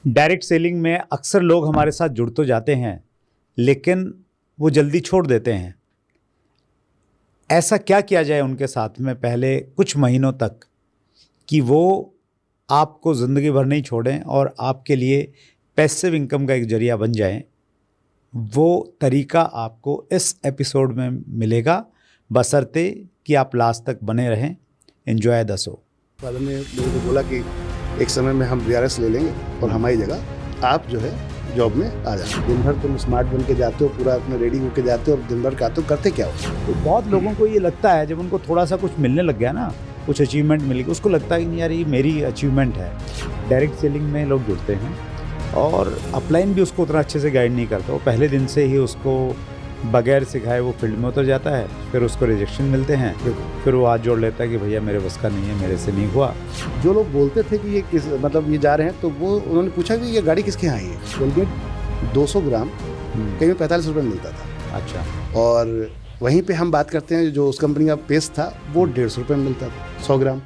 Direct selling में अक्सर लोग हमारे साथ जुड़ तो जाते हैं, लेकिन वो जल्दी छोड़ देते हैं। ऐसा क्या किया जाए उनके साथ में पहले कुछ महीनों तक कि वो आपको ज़िंदगी भर नहीं छोड़ें और आपके लिए पैसिव इनकम का एक जरिया बन जाएं? वो तरीका आपको इस एपिसोड में मिलेगा, बशर्ते कि आप लास्ट तक बने रहें। Enjoy the show. फादर ने मेरे को बोला कि एक समय में हम वीआरएस ले लेंगे और हमारी जगह आप जो है जॉब में आ जाए। दिन भर तुम स्मार्ट बन के जाते हो, पूरा अपने रेडी होके जाते हो और दिन भर का तो करते क्या हो। तो बहुत लोगों को ये लगता है, जब उनको थोड़ा सा कुछ मिलने लग गया ना, कुछ अचीवमेंट मिल गई, उसको लगता है कि नहीं यार ये मेरी अचीवमेंट है। डायरेक्ट सेलिंग में लोग जुड़ते हैं और अपलाइन भी उसको उतना अच्छे से गाइड नहीं करता। वो पहले दिन से ही उसको बगैर सिखाए वो फील्ड में उतर जाता है, फिर उसको रिजेक्शन मिलते हैं, फिर वो हाथ जोड़ लेता है कि भैया मेरे बस का नहीं है, मेरे से नहीं हुआ। जो लोग बोलते थे कि ये किस मतलब ये जा रहे हैं, तो वो उन्होंने पूछा कि ये गाड़ी किसके यहाँ आई है। कोलगेट 200 ग्राम कहीं में 45 रुपये मिलता था। अच्छा। और वहीं पे हम बात करते हैं जो उस कंपनी का पेस्ट था वो 150 रुपये में मिलता था 100 ग्राम।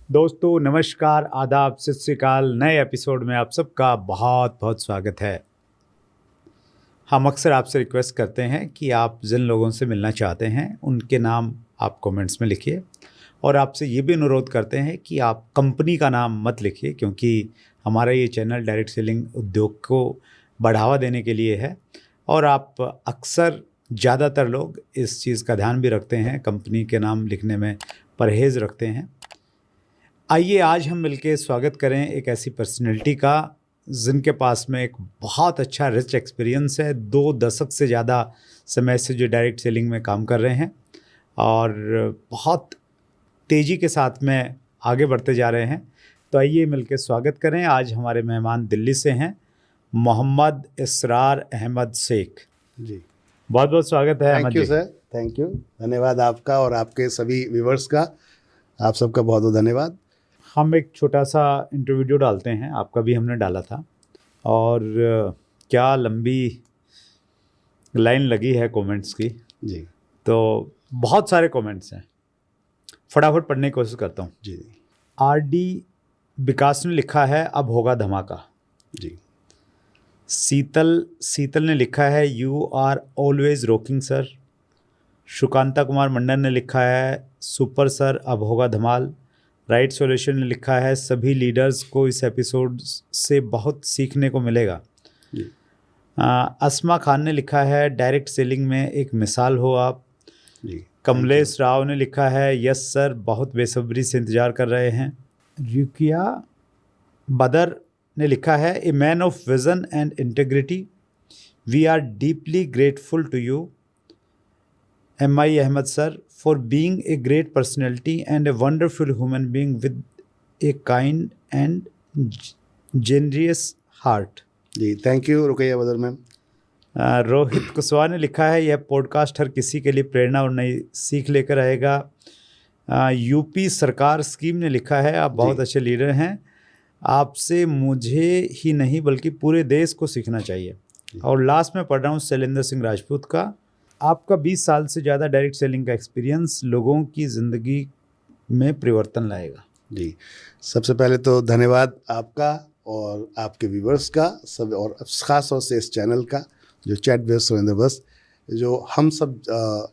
दोस्तों नमस्कार, आदाब, सत श्री अकाल। नए एपिसोड में आप सबका बहुत बहुत स्वागत है। हम अक्सर आपसे रिक्वेस्ट करते हैं कि आप जिन लोगों से मिलना चाहते हैं उनके नाम आप कमेंट्स में लिखिए, और आपसे ये भी अनुरोध करते हैं कि आप कंपनी का नाम मत लिखिए, क्योंकि हमारा ये चैनल डायरेक्ट सेलिंग उद्योग को बढ़ावा देने के लिए है। और आप अक्सर ज़्यादातर लोग इस चीज़ का ध्यान भी रखते हैं, कंपनी के नाम लिखने में परहेज़ रखते हैं। आइए आज हम मिलके स्वागत करें एक ऐसी पर्सनैलिटी का जिनके पास में एक बहुत अच्छा रिच एक्सपीरियंस है। 2 दशक से ज़्यादा समय से जो डायरेक्ट सेलिंग में काम कर रहे हैं और बहुत तेज़ी के साथ में आगे बढ़ते जा रहे हैं। तो आइए मिलके स्वागत करें। आज हमारे मेहमान दिल्ली से हैं, मोहम्मद इसरार अहमद शेख जी। बहुत बहुत स्वागत है। Thank you sir, thank you. धन्यवाद आपका और आपके सभी व्यूवर्स का, आप सबका बहुत बहुत धन्यवाद। हम एक छोटा सा इंटरव्यू डालते हैं, आपका भी हमने डाला था, और क्या लंबी लाइन लगी है कमेंट्स की जी। तो बहुत सारे कमेंट्स हैं, फटाफट पढ़ने की कोशिश करता हूँ जी। आरडी विकास ने लिखा है अब होगा धमाका जी। शीतल ने लिखा है you are always rocking sir. Sukanta Kumar Mandan ने लिखा है सुपर सर अब होगा धमाल। राइट सॉल्यूशन ने लिखा है सभी लीडर्स को इस एपिसोड से बहुत सीखने को मिलेगा। अस्मा खान ने लिखा है डायरेक्ट सेलिंग में एक मिसाल हो आप। कमलेश राव ने लिखा है यस सर, बहुत बेसब्री से इंतज़ार कर रहे हैं। रुकिया बदर ने लिखा है a man of vision and integrity, we are deeply grateful to you M I Ahmad sir for being a great personality and a wonderful human being with a kind and generous heart। जी, thank you Rukaiya Badar ma'am. Rohit Kushwaha ने लिखा है यह podcast हर किसी के लिए प्रेरणा और नई सीख लेकर आएगा। यूपी सरकार स्कीम ने लिखा है आप बहुत अच्छे लीडर हैं, आपसे मुझे ही नहीं बल्कि पूरे देश को सीखना चाहिए। और लास्ट में पढ़ रहा हूँ शैलेंद्र सिंह राजपूत का, आपका 20 साल से ज़्यादा डायरेक्ट सेलिंग का एक्सपीरियंस लोगों की ज़िंदगी में परिवर्तन लाएगा। जी, सबसे पहले तो धन्यवाद आपका और आपके व्यूवर्स का सब, और ख़ास तौर से इस चैनल का जो चैट बेस सुरेंद्र बस, जो हम सब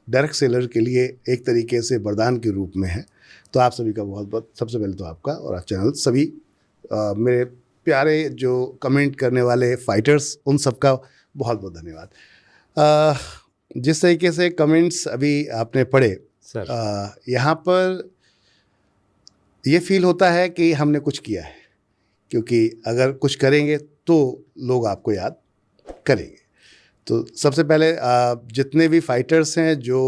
डायरेक्ट सेलर के लिए एक तरीके से वरदान के रूप में है। तो आप सभी का बहुत बहुत, सबसे पहले तो आपका और आप चैनल सभी मेरे प्यारे जो कमेंट करने वाले फाइटर्स, उन सब का बहुत बहुत धन्यवाद। जिस तरीके से कमेंट्स अभी आपने पढ़े सर, यहाँ पर ये फील होता है कि हमने कुछ किया है, क्योंकि अगर कुछ करेंगे तो लोग आपको याद करेंगे। तो सबसे पहले जितने भी फाइटर्स हैं जो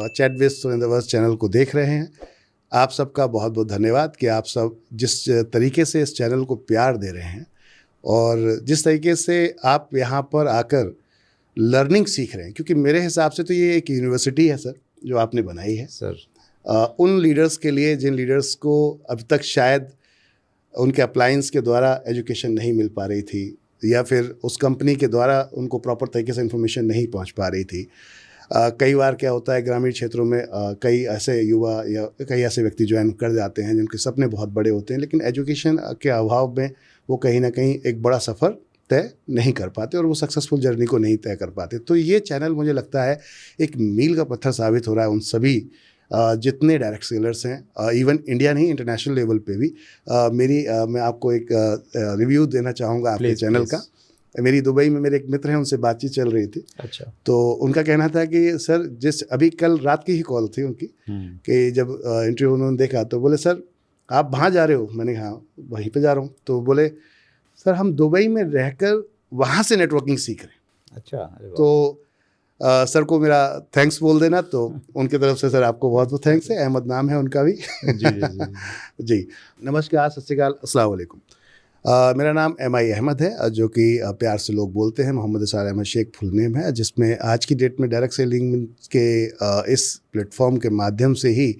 चैट विद सुरेंद्र बस चैनल को देख रहे हैं, आप सबका बहुत बहुत धन्यवाद कि आप सब जिस तरीके से इस चैनल को प्यार दे रहे हैं और जिस तरीके से आप यहाँ पर आकर लर्निंग सीख रहे हैं। क्योंकि मेरे हिसाब से तो ये एक यूनिवर्सिटी है सर जो आपने बनाई है सर, उन लीडर्स के लिए जिन लीडर्स को अब तक शायद उनके अप्लायंस के द्वारा एजुकेशन नहीं मिल पा रही थी, या फिर उस कंपनी के द्वारा उनको प्रॉपर तरीके से इन्फॉर्मेशन नहीं पहुंच पा रही थी। कई बार क्या होता है ग्रामीण क्षेत्रों में कई ऐसे युवा या कई ऐसे व्यक्ति ज्वाइन कर जाते हैं जिनके सपने बहुत बड़े होते हैं, लेकिन एजुकेशन के अभाव में वो कहीं ना कहीं एक बड़ा सफ़र तय नहीं कर पाते और वो सक्सेसफुल जर्नी को नहीं तय कर पाते। तो ये चैनल मुझे लगता है एक मील का पत्थर साबित हो रहा है उन सभी जितने डायरेक्ट सेलर्स हैं, इवन इंडिया नहीं इंटरनेशनल लेवल पे भी। मैं आपको एक रिव्यू देना चाहूँगा आपके चैनल का। मेरी दुबई में मेरे एक मित्र हैं, उनसे बातचीत चल रही थी। अच्छा। तो उनका कहना था कि सर अभी कल रात की ही कॉल थी उनकी कि जब इंटरव्यू उन्होंने देखा तो बोले सर आप वहाँ जा रहे हो? मैंने हाँ वहीं पे जा रहा हूँ। तो बोले सर हम दुबई में रहकर वहाँ से नेटवर्किंग सीख रहे हैं। अच्छा। तो सर को मेरा थैंक्स बोल देना। तो उनकी तरफ से सर आपको बहुत बहुत थैंक्स है। अहमद नाम है उनका भी। जी जी जी जी नमस्कार, सत श्री अकाल, अस्सलाम वालेकुम। मेरा नाम MI अहमद है, जो कि प्यार से लोग बोलते हैं। मोहम्मद इसार अहमद शेख फुल नेम है, जिसमें आज की डेट में डायरेक्ट सेलिंग के इस प्लेटफॉर्म के माध्यम से ही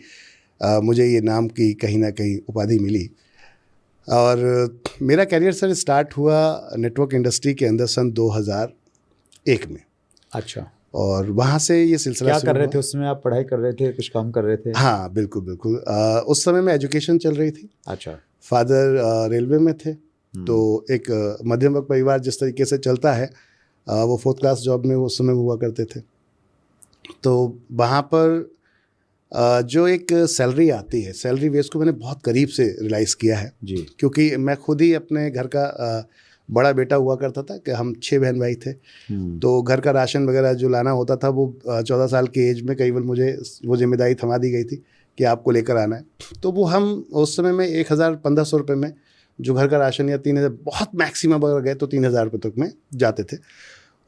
मुझे ये नाम की कहीं ना कहीं उपाधि मिली। और मेरा करियर सर स्टार्ट हुआ नेटवर्क इंडस्ट्री के अंदर सन 2001 में। अच्छा। और वहाँ से ये सिलसिला क्या कर रहे थे उसमें? आप पढ़ाई कर रहे थे, कुछ काम कर रहे थे? हाँ बिल्कुल बिल्कुल। उस समय में एजुकेशन चल रही थी। अच्छा। फादर रेलवे में थे। तो एक मध्यम वर्ग परिवार जिस तरीके से चलता है, वो 4th क्लास जॉब में उस समय हुआ करते थे। तो वहाँ पर जो एक सैलरी आती है, सैलरी बेस को मैंने बहुत करीब से रियलाइज़ किया है जी। क्योंकि मैं खुद ही अपने घर का बड़ा बेटा हुआ करता था कि हम 6 बहन भाई थे। तो घर का राशन वगैरह जो लाना होता था वो 14 साल की एज में करीबन मुझे वो जिम्मेदारी थमा दी गई थी कि आपको लेकर आना है। तो वो हम उस समय में 1,000-1,500 रुपये में जो घर का राशन या 3,000, बहुत मैक्सिमम अगर गए तो 3,000 रुपये तक में जाते थे।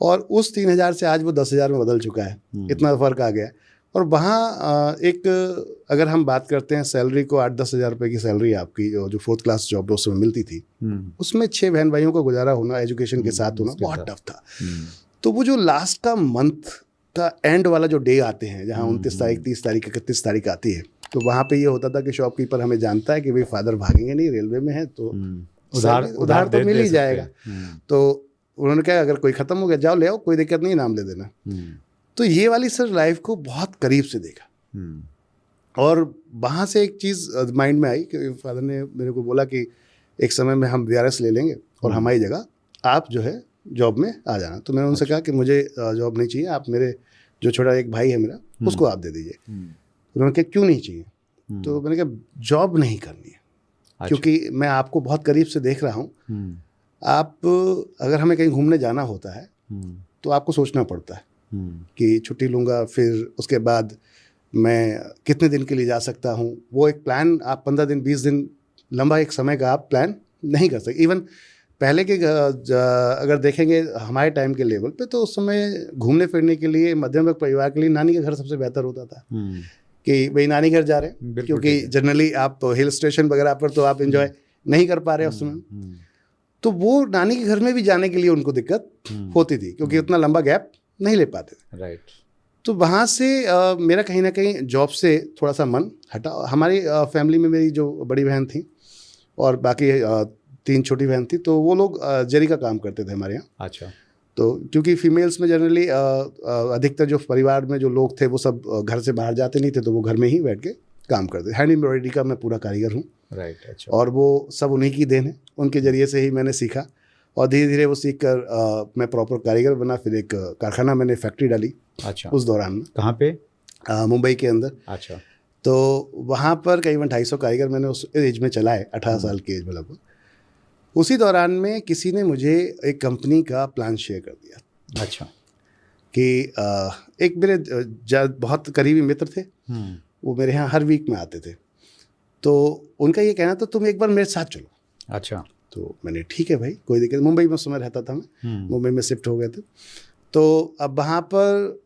और उस 3,000 से आज वो 10,000 में बदल चुका है। इतना फ़र्क आ गया। और वहाँ एक अगर हम बात करते हैं सैलरी को, 8-10 हज़ार रुपये की सैलरी आपकी जो 4th क्लास जॉब उस समय मिलती थी, उसमें 6 बहन भाइयों का गुजारा होना, एजुकेशन के साथ होना बहुत टफ था। तो वो जो लास्ट का मंथ का एंड वाला जो डे आते हैं, जहाँ 29 तारीख, 30 तारीख, 31 तारीख आती है, तो वहाँ पे ये होता था कि शॉपकीपर हमें जानता है कि भाई फादर भागेंगे नहीं, रेलवे में है तो उधार तो मिल ही जाएगा। तो उन्होंने कहा अगर कोई ख़त्म हो गया जाओ ले आओ, कोई दिक्कत नहीं, नाम ले देना। तो ये वाली सर लाइफ को बहुत करीब से देखा। और वहाँ से एक चीज़ माइंड में आई कि फादर ने मेरे को बोला कि एक समय में हम VRS ले लेंगे और हमारी जगह आप जो है जॉब में आ जाना। तो मैंने उनसे कहा कि मुझे जॉब नहीं चाहिए, आप मेरे जो छोटा एक भाई है मेरा उसको आप दे दीजिए। उन्होंने कहा क्यों नहीं चाहिए? तो मैंने कहा जॉब नहीं करनी है क्योंकि मैं आपको बहुत करीब से देख रहा हूँ। आप अगर हमें कहीं घूमने जाना होता है तो आपको सोचना पड़ता है कि छुट्टी लूँगा, फिर उसके बाद मैं कितने दिन के लिए जा सकता हूँ। वो एक प्लान आप 15 दिन 20 दिन लंबा एक समय का आप प्लान नहीं कर सकते। इवन पहले के अगर देखेंगे हमारे टाइम के लेवल पे, तो उस समय घूमने फिरने के लिए मध्यम वर्ग परिवार के लिए नानी के घर सबसे बेहतर होता था कि भाई नानी घर जा रहे हैं, क्योंकि जनरली आप हिल स्टेशन वगैरह पर तो आप एंजॉय नहीं कर पा रहे उस समय। तो वो नानी के घर में भी जाने के लिए उनको दिक्कत होती थी क्योंकि उतना लंबा गैप नहीं ले पाते थे। राइट। तो वहाँ से मेरा कहीं ना कहीं जॉब से थोड़ा सा मन हटा। हमारी फैमिली में मेरी जो बड़ी बहन थी और बाकी 3 छोटी बहन थी, तो वो लोग जरी का काम करते थे हमारे यहाँ। अच्छा। तो क्योंकि फीमेल्स में जनरली अधिकतर जो परिवार में जो लोग थे वो सब घर से बाहर जाते नहीं थे, तो वो घर में ही बैठ के काम करते। हैंड एम्ब्रॉयडरी का मैं पूरा कारीगर हूँ। राइट। अच्छा। और वो सब उन्हीं की देन है, उनके ज़रिए से ही मैंने सीखा और धीरे धीरे वो सीख कर मैं प्रॉपर कारीगर बना। फिर एक कारखाना मैंने फैक्ट्री डाली। अच्छा। उस दौरान में कहाँ पे? मुंबई के अंदर। अच्छा। तो वहाँ पर करीबन 250 कारीगर मैंने उस एज में चलाए, 18 साल की एज में लगभग। उसी दौरान में किसी ने मुझे एक कंपनी का प्लान शेयर कर दिया। अच्छा। कि एक मेरे बहुत करीबी मित्र थे, वो मेरे यहाँ हर वीक में आते थे। तो उनका ये कहना था तुम एक बार मेरे साथ चलो। अच्छा। तो मैंने ठीक है भाई, कोई दिक्कत। मुंबई में उस समय रहता था मैं, मुंबई में शिफ्ट हो गए थे। तो अब वहाँ पर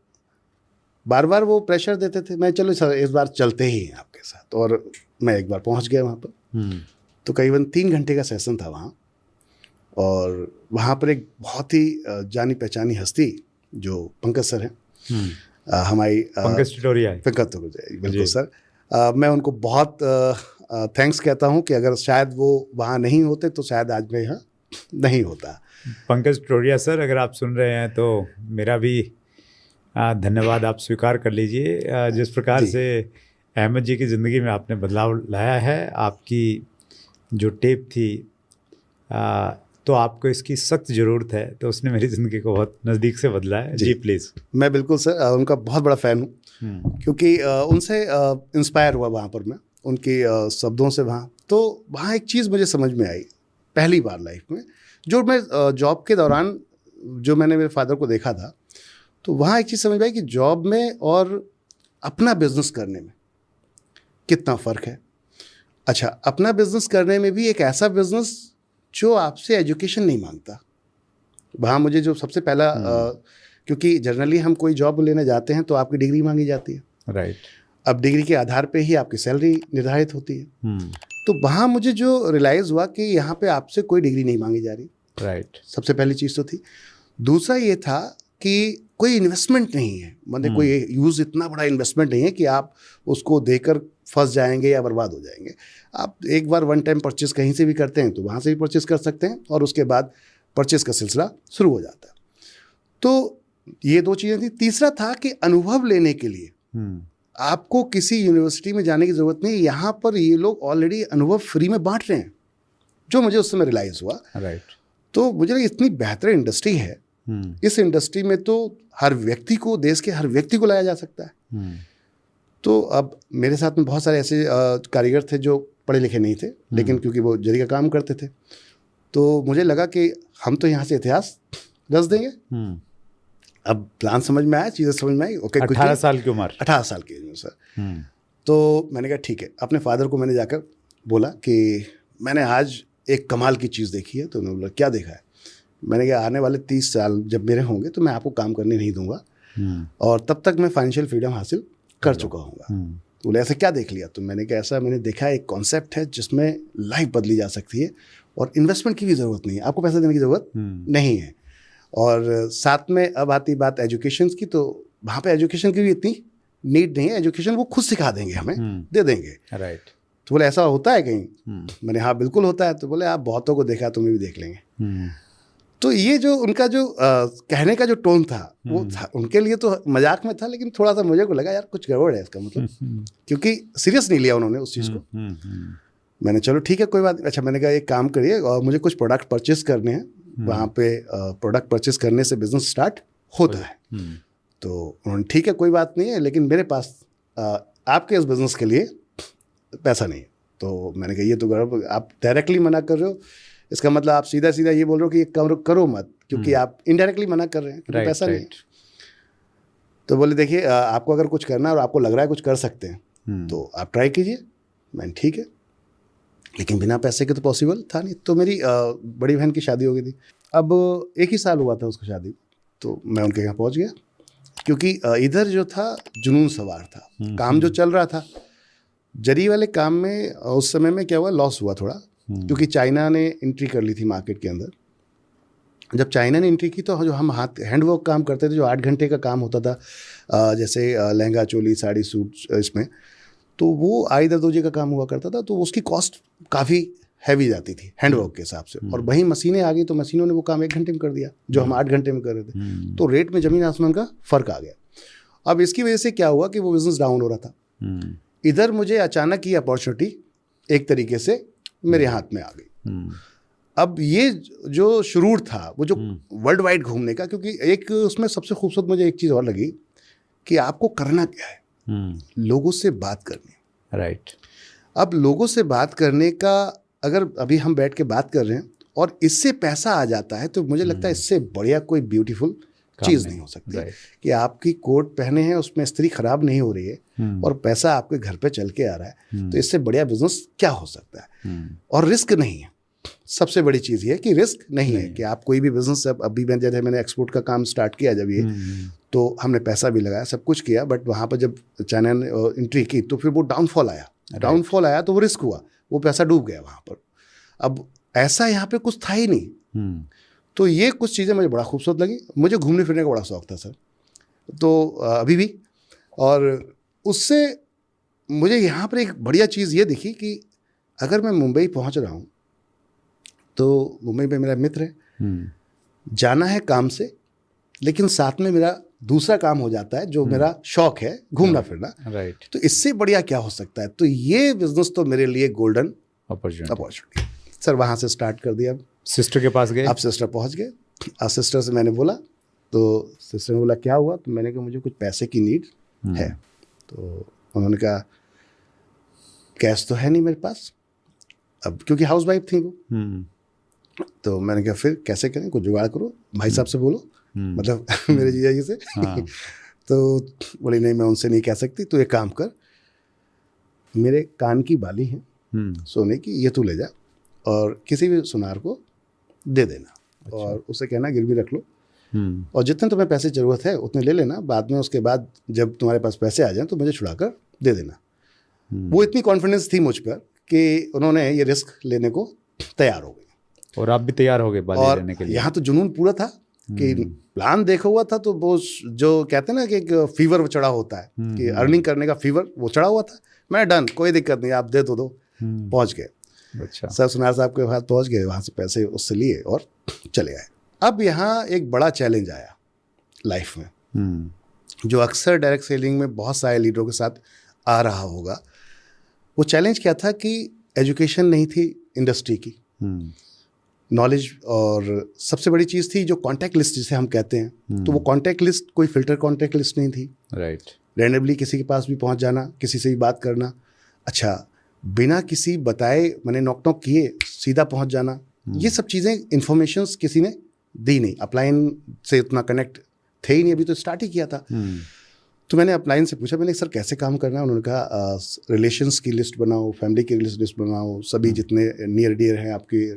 बार बार वो प्रेशर देते थे, मैं चलो सर इस बार चलते ही हैं आपके साथ। और मैं एक बार पहुँच गया वहाँ पर। तो करीबन 3 घंटे का सेशन था वहाँ। और वहाँ पर एक बहुत ही जानी पहचानी हस्ती जो पंकज सर हैं, हमारी पंकज टटोरिया। पंकज तो बिल्कुल सर, मैं उनको बहुत थैंक्स कहता हूँ कि अगर शायद वो वहाँ नहीं होते तो शायद आज मैं यहाँ नहीं होता। पंकज टटोरिया सर, अगर आप सुन रहे हैं तो मेरा भी धन्यवाद आप स्वीकार कर लीजिए। जिस प्रकार से अहमद जी की ज़िंदगी में आपने बदलाव लाया है, आपकी जो टेप थी तो आपको इसकी सख्त ज़रूरत है। तो उसने मेरी ज़िंदगी को बहुत नज़दीक से बदला है। जी प्लीज़। मैं बिल्कुल सर उनका बहुत बड़ा फ़ैन हूँ, क्योंकि उनसे इंस्पायर हुआ वहाँ पर मैं, उनके शब्दों से। वहाँ एक चीज़ मुझे समझ में आई पहली बार लाइफ में, जो मैं जॉब के दौरान जो मैंने मेरे फादर को देखा था, तो वहाँ एक चीज़ समझ में आई कि जॉब में और अपना बिजनेस करने में कितना फ़र्क है। अच्छा, अपना बिजनेस करने में भी एक ऐसा बिजनेस जो आपसे एजुकेशन नहीं मांगता। वहाँ मुझे जो सबसे पहला क्योंकि जनरली हम कोई जॉब लेने जाते हैं तो आपकी डिग्री मांगी जाती है, राइट। अब डिग्री के आधार पे ही आपकी सैलरी निर्धारित होती है। तो वहाँ मुझे जो रियलाइज़ हुआ कि यहाँ पे आपसे कोई डिग्री नहीं मांगी जा रही, राइट। सबसे पहली चीज़ तो थी। दूसरा ये था कि कोई इन्वेस्टमेंट नहीं है, मतलब कोई यूज़ इतना बड़ा इन्वेस्टमेंट नहीं है कि आप उसको देकर फंस जाएंगे या बर्बाद हो जाएंगे। आप एक बार वन टाइम परचेस कहीं से भी करते हैं तो वहाँ से भी परचेस कर सकते हैं, और उसके बाद परचेस का सिलसिला शुरू हो जाता है। तो ये दो चीज़ें थी। तीसरा था कि अनुभव लेने के लिए आपको किसी यूनिवर्सिटी में जाने की ज़रूरत नहीं, यहाँ पर ये लोग ऑलरेडी अनुभव फ्री में बांट रहे हैं, जो मुझे उस समय रियलाइज़ हुआ। राइट। तो मुझे लगा इतनी बेहतर इंडस्ट्री है, इस इंडस्ट्री में तो हर व्यक्ति को, देश के हर व्यक्ति को लाया जा सकता है। तो अब मेरे साथ में बहुत सारे ऐसे कारीगर थे जो पढ़े लिखे नहीं थे, लेकिन क्योंकि वो जरी का काम करते थे, तो मुझे लगा कि हम तो यहाँ से इतिहास रच देंगे। अब प्लान समझ में आया, चीज़ें समझ में आई। ओके, 18 साल की उम्र, 18 साल की उम्र सर। तो मैंने कहा ठीक है। अपने फादर को मैंने जाकर बोला कि मैंने आज एक कमाल की चीज़ देखी है। तो उन्होंने बोला क्या देखा है? मैंने कहा आने वाले 30 साल जब मेरे होंगे तो मैं आपको काम करने नहीं दूंगा, और तब तक मैं फाइनेंशियल फ्रीडम हासिल कर चुका हूँगा। तो बोले ऐसा क्या देख लिया? तो मैंने कहा ऐसा मैंने देखा एक कॉन्सेप्ट है जिसमें लाइफ बदली जा सकती है, और इन्वेस्टमेंट की भी ज़रूरत नहीं है, आपको पैसा देने की ज़रूरत नहीं है। और साथ में अब आती बात एजुकेशन की, तो वहाँ पे एजुकेशन की भी इतनी नीड नहीं है, एजुकेशन वो खुद सिखा देंगे, हमें दे देंगे। राइट। तो बोले ऐसा होता है कहीं? मैंने हाँ बिल्कुल होता है। तो बोले आप बहुतों को देखा, तुम्हें भी देख लेंगे। तो ये जो उनका जो कहने का जो टोन था, वो था उनके लिए तो मजाक में था, लेकिन थोड़ा सा मुझे को लगा यार कुछ गड़बड़ है इसका मतलब, क्योंकि सीरियस नहीं लिया उन्होंने उस चीज़ को। मैंने चलो ठीक है कोई बात। अच्छा, मैंने कहा एक काम करिए, और मुझे कुछ प्रोडक्ट परचेस करने हैं, वहाँ पे प्रोडक्ट परचेस करने से बिजनेस स्टार्ट होता है। तो उन्होंने ठीक है कोई बात नहीं है, लेकिन मेरे पास आपके इस बिज़नेस के लिए पैसा नहीं है। तो मैंने कहा ये तो गड़बड़, आप डायरेक्टली मना कर रहे हो, इसका मतलब आप सीधा सीधा ये बोल रहे हो कि ये करो मत, क्योंकि आप इनडायरेक्टली मना कर रहे हैं कि पैसा नहीं। तो बोले देखिए आपको अगर कुछ करना है और आपको लग रहा है कुछ कर सकते हैं तो आप ट्राई कीजिए। मैंने ठीक है, लेकिन बिना पैसे के तो पॉसिबल था नहीं। तो मेरी बड़ी बहन की शादी हो गई थी। अब 1 ही साल हुआ था उसको शादी, तो मैं उनके यहाँ पहुँच गया, क्योंकि इधर जो था जुनून सवार था, काम जो चल रहा था जरी वाले काम में। उस समय में क्या हुआ, लॉस हुआ थोड़ा, क्योंकि चाइना ने एंट्री कर ली थी मार्केट के अंदर। जब चाइना ने एंट्री की तो जो हम हैंडवर्क काम करते थे, जो 8 घंटे का काम होता था, जैसे लहंगा चोली साड़ी सूट, इसमें तो वो आई दर्दोजी का काम हुआ करता था, तो उसकी कॉस्ट काफ़ी हैवी जाती थी हैंडवर्क के हिसाब से। और वहीं मशीनें आ गई तो मशीनों ने वो काम 1 घंटे में कर दिया जो हम 8 घंटे में कर रहे थे। तो रेट में ज़मीन आसमान का फ़र्क आ गया। अब इसकी वजह से क्या हुआ कि वो बिज़नेस डाउन हो रहा था। इधर मुझे अचानक ही अपॉर्चुनिटी एक तरीके से मेरे हाथ में आ गई। अब ये जो शुरूर था वो जो वर्ल्ड वाइड घूमने का, क्योंकि एक उसमें सबसे खूबसूरत मुझे एक चीज़ और लगी कि आपको करना क्या है, लोगों से बात करनी। राइट। अब लोगों से बात करने का अगर अभी हम बैठ के बात कर रहे हैं और इससे पैसा आ जाता है, तो मुझे लगता है इससे बढ़िया कोई ब्यूटीफुल चीज़ नहीं हो सकती कि आपकी कोट पहने हैं उसमें स्त्री खराब नहीं हो रही है और पैसा आपके घर पे चल के आ रहा है। तो इससे बढ़िया बिजनेस क्या हो सकता है? और रिस्क नहीं है। सबसे बड़ी चीज़ ये है कि रिस्क नहीं है कि आप कोई भी बिजनेस, अभी मैंने एक्सपोर्ट का काम स्टार्ट किया जब ये, तो हमने पैसा भी लगाया, सब कुछ किया, बट वहाँ पर जब चाइना ने एंट्री की तो फिर वो डाउनफॉल आया तो वो रिस्क हुआ, वो पैसा डूब गया वहाँ पर। अब ऐसा यहाँ पे कुछ था ही नहीं। तो ये कुछ चीज़ें मुझे बड़ा खूबसूरत लगी। मुझे घूमने फिरने का बड़ा शौक था सर, तो अभी भी। और उससे मुझे यहाँ पर एक बढ़िया चीज़ ये दिखी कि अगर मैं मुंबई पहुँच रहा हूँ तो मुंबई में मेरा मित्र है, जाना है काम से, लेकिन साथ में मेरा दूसरा काम हो जाता है जो मेरा शौक है, घूमना फिरना। राइट। तो इससे बढ़िया क्या हो सकता है? तो ये बिजनेस तो मेरे लिए गोल्डन अपॉर्चुनिटी सर। वहाँ से स्टार्ट कर दिया। सिस्टर के पास गए? आप सिस्टर पहुंच गए। सिस्टर से मैंने बोला, तो सिस्टर ने बोला क्या हुआ? तो मैंने कहा मुझे कुछ पैसे की नीड है। तो उन्होंने कहा कैश तो है नहीं मेरे पास, अब क्योंकि हाउस वाइफ थी वो। तो मैंने कहा फिर कैसे करें, कुछ जुगाड़ करो, भाई साहब से बोलो, मतलब मेरे जीजा जी से। तो बोली नहीं मैं उनसे नहीं कह सकती, तो एक काम कर, मेरे कान की बाली है सोने की, ये तू ले जा और किसी भी सुनार को दे देना। अच्छा। और उसे कहना गिरवी रख लो और जितने तुम्हें पैसे ज़रूरत है उतने ले लेना, बाद में उसके बाद जब तुम्हारे पास पैसे आ जाएं तो मुझे छुड़ा कर दे देना। वो इतनी कॉन्फिडेंस थी मुझ पर कि उन्होंने ये रिस्क लेने को तैयार हो गए। और आप भी तैयार हो गए बाली लेने के लिए? यहाँ तो जुनून पूरा था कि प्लान देखा हुआ था, तो वो जो कहते हैं ना कि एक फीवर चढ़ा होता है कि अर्निंग करने का फीवर, वो चढ़ा हुआ था। मैं डन, कोई दिक्कत नहीं, आप दे दो। पहुंच गए। अच्छा। सर सुनार साहब के पास पहुंच गए, वहाँ से पैसे उससे लिए और चले आए। अब यहाँ एक बड़ा चैलेंज आया लाइफ में, जो अक्सर डायरेक्ट सेलिंग में बहुत सारे लीडरों के साथ आ रहा होगा। वो चैलेंज क्या था कि एजुकेशन नहीं थी इंडस्ट्री की, नॉलेज, और सबसे बड़ी चीज़ थी जो कॉन्टैक्ट लिस्ट जिसे हम कहते हैं। तो वो कॉन्टैक्ट लिस्ट कोई फिल्टर कॉन्टैक्ट लिस्ट नहीं थी। राइट। रैंडमली किसी के पास भी पहुंच जाना, किसी से भी बात करना, अच्छा बिना किसी बताए, मैंने नॉक नॉक किए सीधा पहुंच जाना, ये सब चीज़ें इन्फॉर्मेशंस किसी ने दी नहीं। अपलाइन से उतना कनेक्ट थे ही नहीं, अभी तो स्टार्ट ही किया था। तो मैंने अपलाइन से पूछा, मैंने सर कैसे काम करना है? उन्होंने कहा रिलेशंस की लिस्ट बनाओ, फैमिली की लिस्ट बनाओ, सभी जितने नियर डियर हैं आपके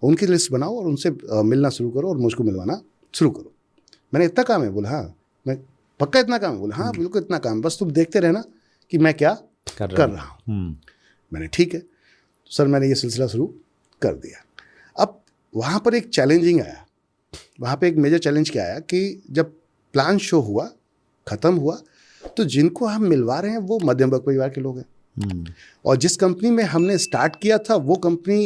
उनकी लिस्ट बनाओ और उनसे मिलना शुरू करो और मुझको मिलवाना शुरू करो। मैंने इतना काम है? बोला हाँ। मैं पक्का इतना काम है? बोला हाँ बिल्कुल इतना काम, बस तुम देखते रहना कि मैं क्या कर रहा हूँ। मैंने ठीक है सर, मैंने ये सिलसिला शुरू कर दिया। अब वहाँ पर एक चैलेंजिंग आया, वहाँ पे एक मेजर चैलेंज क्या आया कि जब प्लान शो हुआ, ख़त्म हुआ, तो जिनको हम मिलवा रहे हैं वो मध्यम वर्ग परिवार के लोग हैं। और जिस कंपनी में हमने स्टार्ट किया था वो कंपनी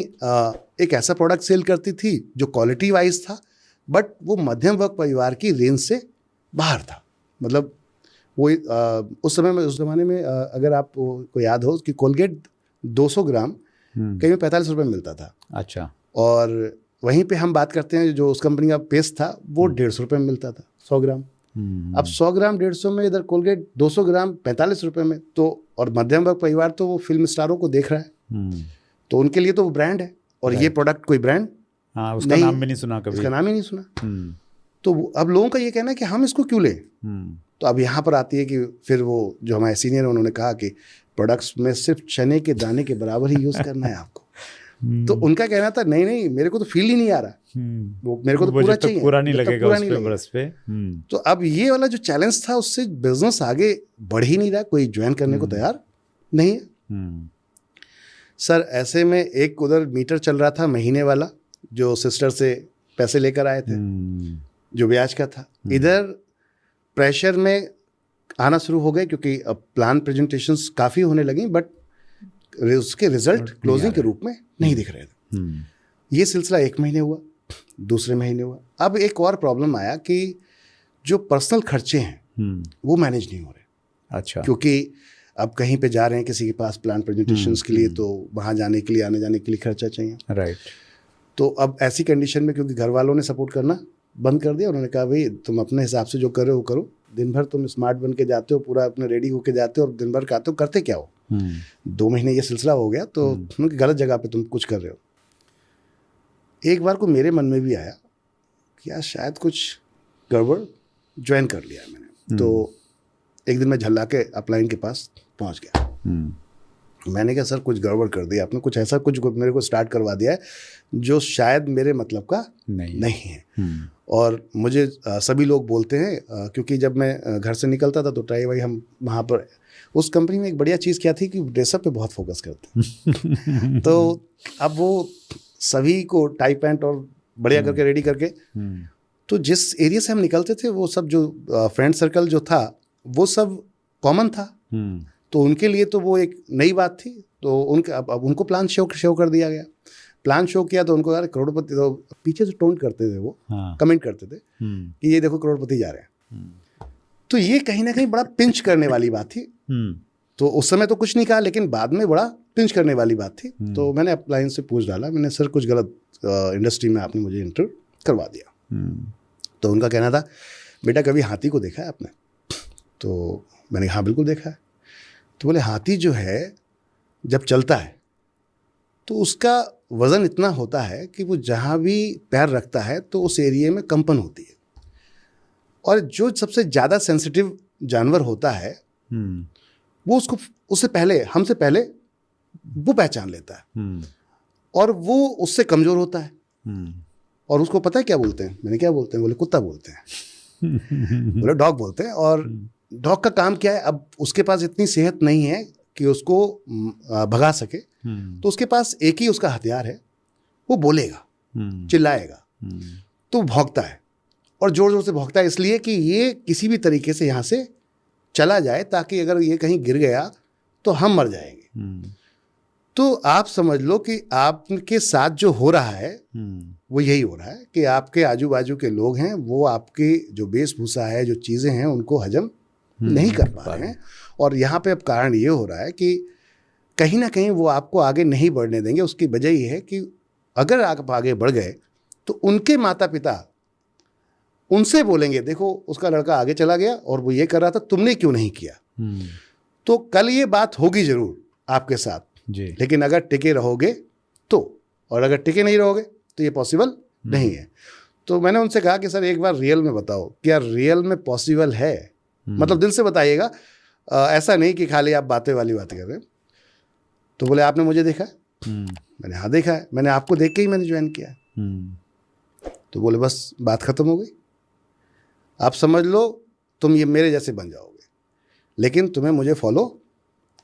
एक ऐसा प्रोडक्ट सेल करती थी जो क्वालिटी वाइज था, बट वो मध्यम वर्ग परिवार की रेंज से बाहर था। मतलब वो उस समय में, उस ज़माने में अगर आपको याद हो कि कोलगेट 200 ग्राम कहीं में 45 रुपये में मिलता था। अच्छा। और वहीं पे हम बात करते हैं जो उस कंपनी का पेस्ट था वो 150 रुपये में मिलता था 100 ग्राम। अब 100 ग्राम 150 में, इधर कोलगेट 200 ग्राम 45 रुपये में। तो और मध्यम वर्ग परिवार तो वो फिल्म स्टारों को देख रहा है, तो उनके लिए तो वो ब्रांड है, और ये प्रोडक्ट कोई ब्रांड उसका नाम भी नहीं सुना कभी, इसका नाम ही नहीं सुना। तो अब लोगों का ये कहना है कि हम इसको क्यों लें। तो अब यहाँ पर आती है कि फिर वो जो हमारे सीनियर है उन्होंने कहा कि प्रोडक्ट्स में सिर्फ चने के दाने के बराबर ही यूज़ करना है आपको। तो उनका कहना था नहीं मेरे को तो फील ही नहीं आ रहा, वो मेरे को तो पूरा चाहिए, पूरा नहीं लगेगा उस पे बरस पे। तो अब ये वाला जो चैलेंज था उससे बिजनेस आगे बढ़ ही नहीं रहा, कोई ज्वाइन करने को तैयार नहीं है। सर ऐसे में एक उधर मीटर चल रहा था महीने वाला, जो सिस्टर से पैसे लेकर आए थे, जो ब्याज का था। इधर प्रेशर में आना शुरू हो गए क्योंकि अब प्लान प्रेजेंटेशंस काफ़ी होने लगी, बट उसके रिजल्ट क्लोजिंग के रूप में नहीं दिख रहे थे। ये सिलसिला 1 महीने हुआ, दूसरे महीने हुआ। अब एक और प्रॉब्लम आया कि जो पर्सनल खर्चे हैं वो मैनेज नहीं हो रहे। अच्छा। क्योंकि अब कहीं पे जा रहे हैं किसी के पास प्लान प्रेजेंटेशंस के लिए, तो वहाँ जाने के लिए, आने जाने के लिए खर्चा चाहिए। राइट। तो अब ऐसी कंडीशन में क्योंकि घर वालों ने सपोर्ट करना बंद कर दिया, उन्होंने कहा भाई तुम अपने हिसाब से जो कर रहे हो करो, दिन भर तुम स्मार्ट बन के जाते हो, पूरा अपने रेडी होके जाते हो और दिन भर खाते हो, करते क्या हो। 2 महीने ये सिलसिला हो गया तो गलत जगह पे तुम कुछ कर रहे हो। एक बार को मेरे मन में भी आया कि यार शायद कुछ गड़बड़, ज्वाइन कर लिया मैंने। तो एक दिन मैं झल्ला के अपलाइन के पास पहुंच गया। मैंने कहा सर कुछ गड़बड़ कर दिया आपने, कुछ ऐसा कुछ मेरे को स्टार्ट करवा दिया है जो शायद मेरे मतलब का नहीं है। और मुझे सभी लोग बोलते हैं, क्योंकि जब मैं घर से निकलता था तो ट्राई भाई हम वहाँ पर उस कंपनी में एक बढ़िया चीज़ क्या थी कि ड्रेसअप पे बहुत फोकस करते तो अब वो सभी को टाई पैंट और बढ़िया करके रेडी करके, तो जिस एरिया से हम निकलते थे वो सब जो फ्रेंड सर्कल जो था वो सब कॉमन था, तो उनके लिए तो वो एक नई बात थी। तो उनके अब उनको प्लान शो कर दिया गया। प्लान शो किया तो उनको यार करोड़पति, तो पीछे से टोन करते थे वो, कमेंट करते थे कि ये देखो करोड़पति जा रहे हैं। तो ये कहीं ना कहीं बड़ा पिंच करने वाली बात थी। तो उस समय तो कुछ नहीं कहा, लेकिन बाद में बड़ा पिंच करने वाली बात थी। तो मैंने अपलाइन से पूछ डाला, मैंने सर कुछ गलत इंडस्ट्री में आपने मुझे इंटर करवा दिया। तो उनका कहना था बेटा कभी हाथी को देखा है आपने? तो मैंने हाँ बिल्कुल देखा है। तो बोले हाथी जो है जब चलता है तो उसका वज़न इतना होता है कि वो जहाँ भी पैर रखता है तो उस एरिया में कंपन होती है, और जो सबसे ज़्यादा सेंसिटिव जानवर होता है वो उससे पहले, हमसे पहले वो पहचान लेता है, और वो उससे कमज़ोर होता है। और उसको पता है क्या बोलते हैं? मैंने क्या बोलते हैं? बोले कुत्ता बोलते हैं। बोले डॉग बोलते हैं। और डॉग का काम क्या है? अब उसके पास इतनी सेहत नहीं है कि उसको भगा सके, तो उसके पास एक ही उसका हथियार है, वो बोलेगा, चिल्लाएगा, तो भौंकता है, और जोर जोर से भौंकता है इसलिए कि ये किसी भी तरीके से यहाँ से चला जाए, ताकि अगर ये कहीं गिर गया तो हम मर जाएंगे। तो आप समझ लो कि आपके साथ जो हो रहा है वो यही हो रहा है कि आपके आजू बाजू के लोग हैं, वो आपकी जो वेशभूषा है, जो चीज़ें हैं, उनको हजम नहीं कर पा रहे हैं। और यहाँ पे अब कारण ये हो रहा है कि कहीं ना कहीं वो आपको आगे नहीं बढ़ने देंगे। उसकी वजह ये है कि अगर आप आगे बढ़ गए तो उनके माता पिता उनसे बोलेंगे देखो उसका लड़का आगे चला गया और वो ये कर रहा था, तुमने क्यों नहीं किया। तो कल ये बात होगी जरूर आपके साथ जी। लेकिन अगर टिके रहोगे तो, और अगर टिके नहीं रहोगे तो ये पॉसिबल नहीं है। तो मैंने उनसे कहा कि सर एक बार रियल में बताओ, क्या रियल में पॉसिबल है? मतलब दिल से बताइएगा, ऐसा नहीं कि खाली आप बातें वाली बातें कर रहे हैं। तो बोले आपने मुझे देखा है? मैंने हाँ देखा है, मैंने आपको देख के ही मैंने ज्वाइन किया। तो बोले बस बात खत्म हो गई, आप समझ लो तुम ये मेरे जैसे बन जाओगे, लेकिन तुम्हें मुझे फॉलो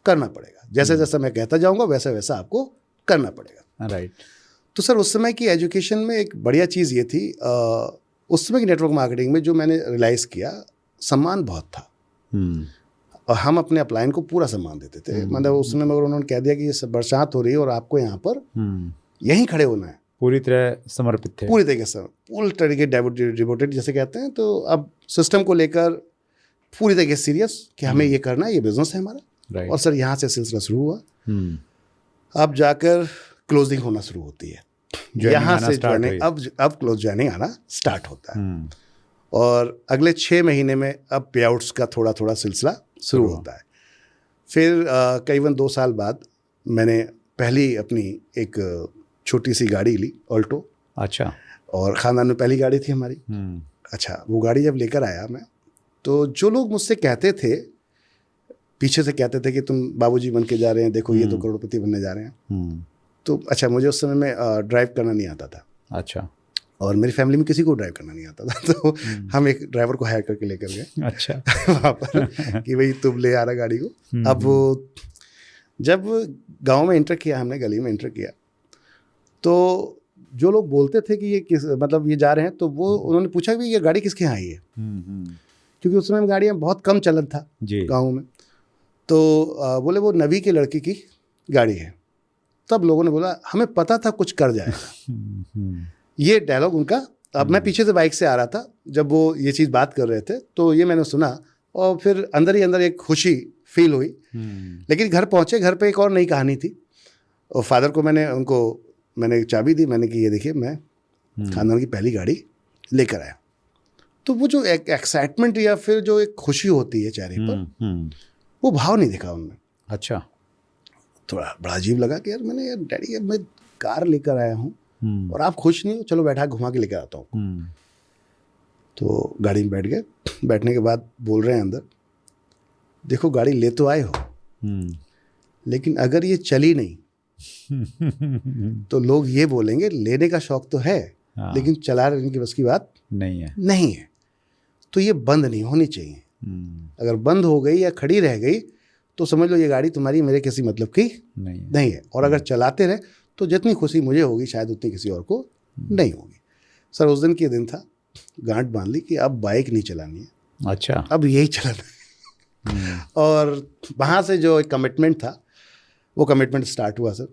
करना पड़ेगा, जैसे जैसा मैं कहता जाऊंगा वैसा वैसा आपको करना पड़ेगा। राइट। तो सर उस समय की एजुकेशन में एक बढ़िया चीज़ ये थी, उस समय की नेटवर्क मार्केटिंग में जो मैंने रियलाइज़ किया, सम्मान बहुत था, और हम अपने अपलाइन को पूरा सम्मान देते थे। मतलब उस समय मगर उन्होंने कह दिया कि ये बरसात हो रही है और आपको यहाँ पर यहीं खड़े होना है, पूरी तरह समर्पित थे, पूरी तरीके से, पूरी तरीके डिवोटेड जैसे कहते हैं। तो अब सिस्टम को लेकर पूरी तरीके से सीरियस कि हमें ये करना है, ये बिजनेस है हमारा। और सर यहाँ से सिलसिला शुरू हुआ, अब जाकर क्लोजिंग होना शुरू होती है, यहाँ से ज्वाइनिंग, अब क्लोज ज्वाइनिंग आना स्टार्ट होता है। और अगले 6 महीने में अब पे आउट्स का थोड़ा थोड़ा सिलसिला शुरू होता है। फिर करीबन 2 साल बाद मैंने पहली अपनी एक छोटी सी गाड़ी ली, ऑल्टो। अच्छा। और ख़ानदान में पहली गाड़ी थी हमारी। अच्छा, वो गाड़ी जब लेकर आया मैं, तो जो लोग मुझसे कहते थे, पीछे से कहते थे कि तुम बाबूजी बन के जा रहे हैं, देखो ये तो करोड़पति बनने जा रहे हैं। तो अच्छा, मुझे उस समय में ड्राइव करना नहीं आता था। अच्छा। और मेरी फैमिली में किसी को ड्राइव करना नहीं आता था, तो हम एक ड्राइवर को हायर करके लेकर गए। अच्छा। वहाँ पर कि भाई तुम ले आ रहा गाड़ी को। अब वो जब गांव में एंटर किया, हमने गली में एंटर किया, तो जो लोग बोलते थे कि ये किस मतलब ये जा रहे हैं, तो वो उन्होंने पूछा कि ये गाड़ी किसके यहाँ आई है, क्योंकि उस समय में गाड़ियाँ बहुत कम चलन था गाँव में। तो बोले वो नबी के लड़के की गाड़ी है। तब लोगों ने बोला हमें पता था कुछ कर जाएगा। ये डायलॉग उनका। अब मैं पीछे से बाइक से आ रहा था जब वो ये चीज़ बात कर रहे थे, तो ये मैंने सुना और फिर अंदर ही अंदर एक खुशी फील हुई। लेकिन घर पहुँचे, घर पे एक और नई कहानी थी। और फादर को मैंने चाबी दी, मैंने कि ये देखिए मैं खानदान की पहली गाड़ी लेकर आया। तो वो जो एक एक्साइटमेंट या फिर जो एक खुशी होती है चेहरे पर, वो भाव नहीं दिखा उनमें। अच्छा। थोड़ा बड़ा अजीब लगा कि यार मैंने, यार डैडी यार मैं कार लेकर आया हूँ और आप खुश नहीं हो, चलो बैठा घुमा के लेकर आता हूँ। तो गाड़ी में बैठ गए। बैठने के बाद बोल रहे हैं अंदर, देखो गाड़ी ले तो आए हो, लेकिन अगर ये चली नहीं तो लोग ये बोलेंगे लेने का शौक तो है, लेकिन चला रहे की बस की बात नहीं है। तो ये बंद नहीं होनी चाहिए। अगर बंद हो गई या खड़ी रह गई तो समझ लो ये गाड़ी तुम्हारी मेरे किसी मतलब की नहीं है। और अगर चलाते रहे तो जितनी खुशी मुझे होगी शायद उतनी किसी और को नहीं होगी। सर उस दिन के दिन था, गांठ बांध ली कि अब बाइक नहीं चलानी है। अच्छा। अब यही चलाना है। और वहाँ से जो एक कमिटमेंट था, वो कमिटमेंट स्टार्ट हुआ सर।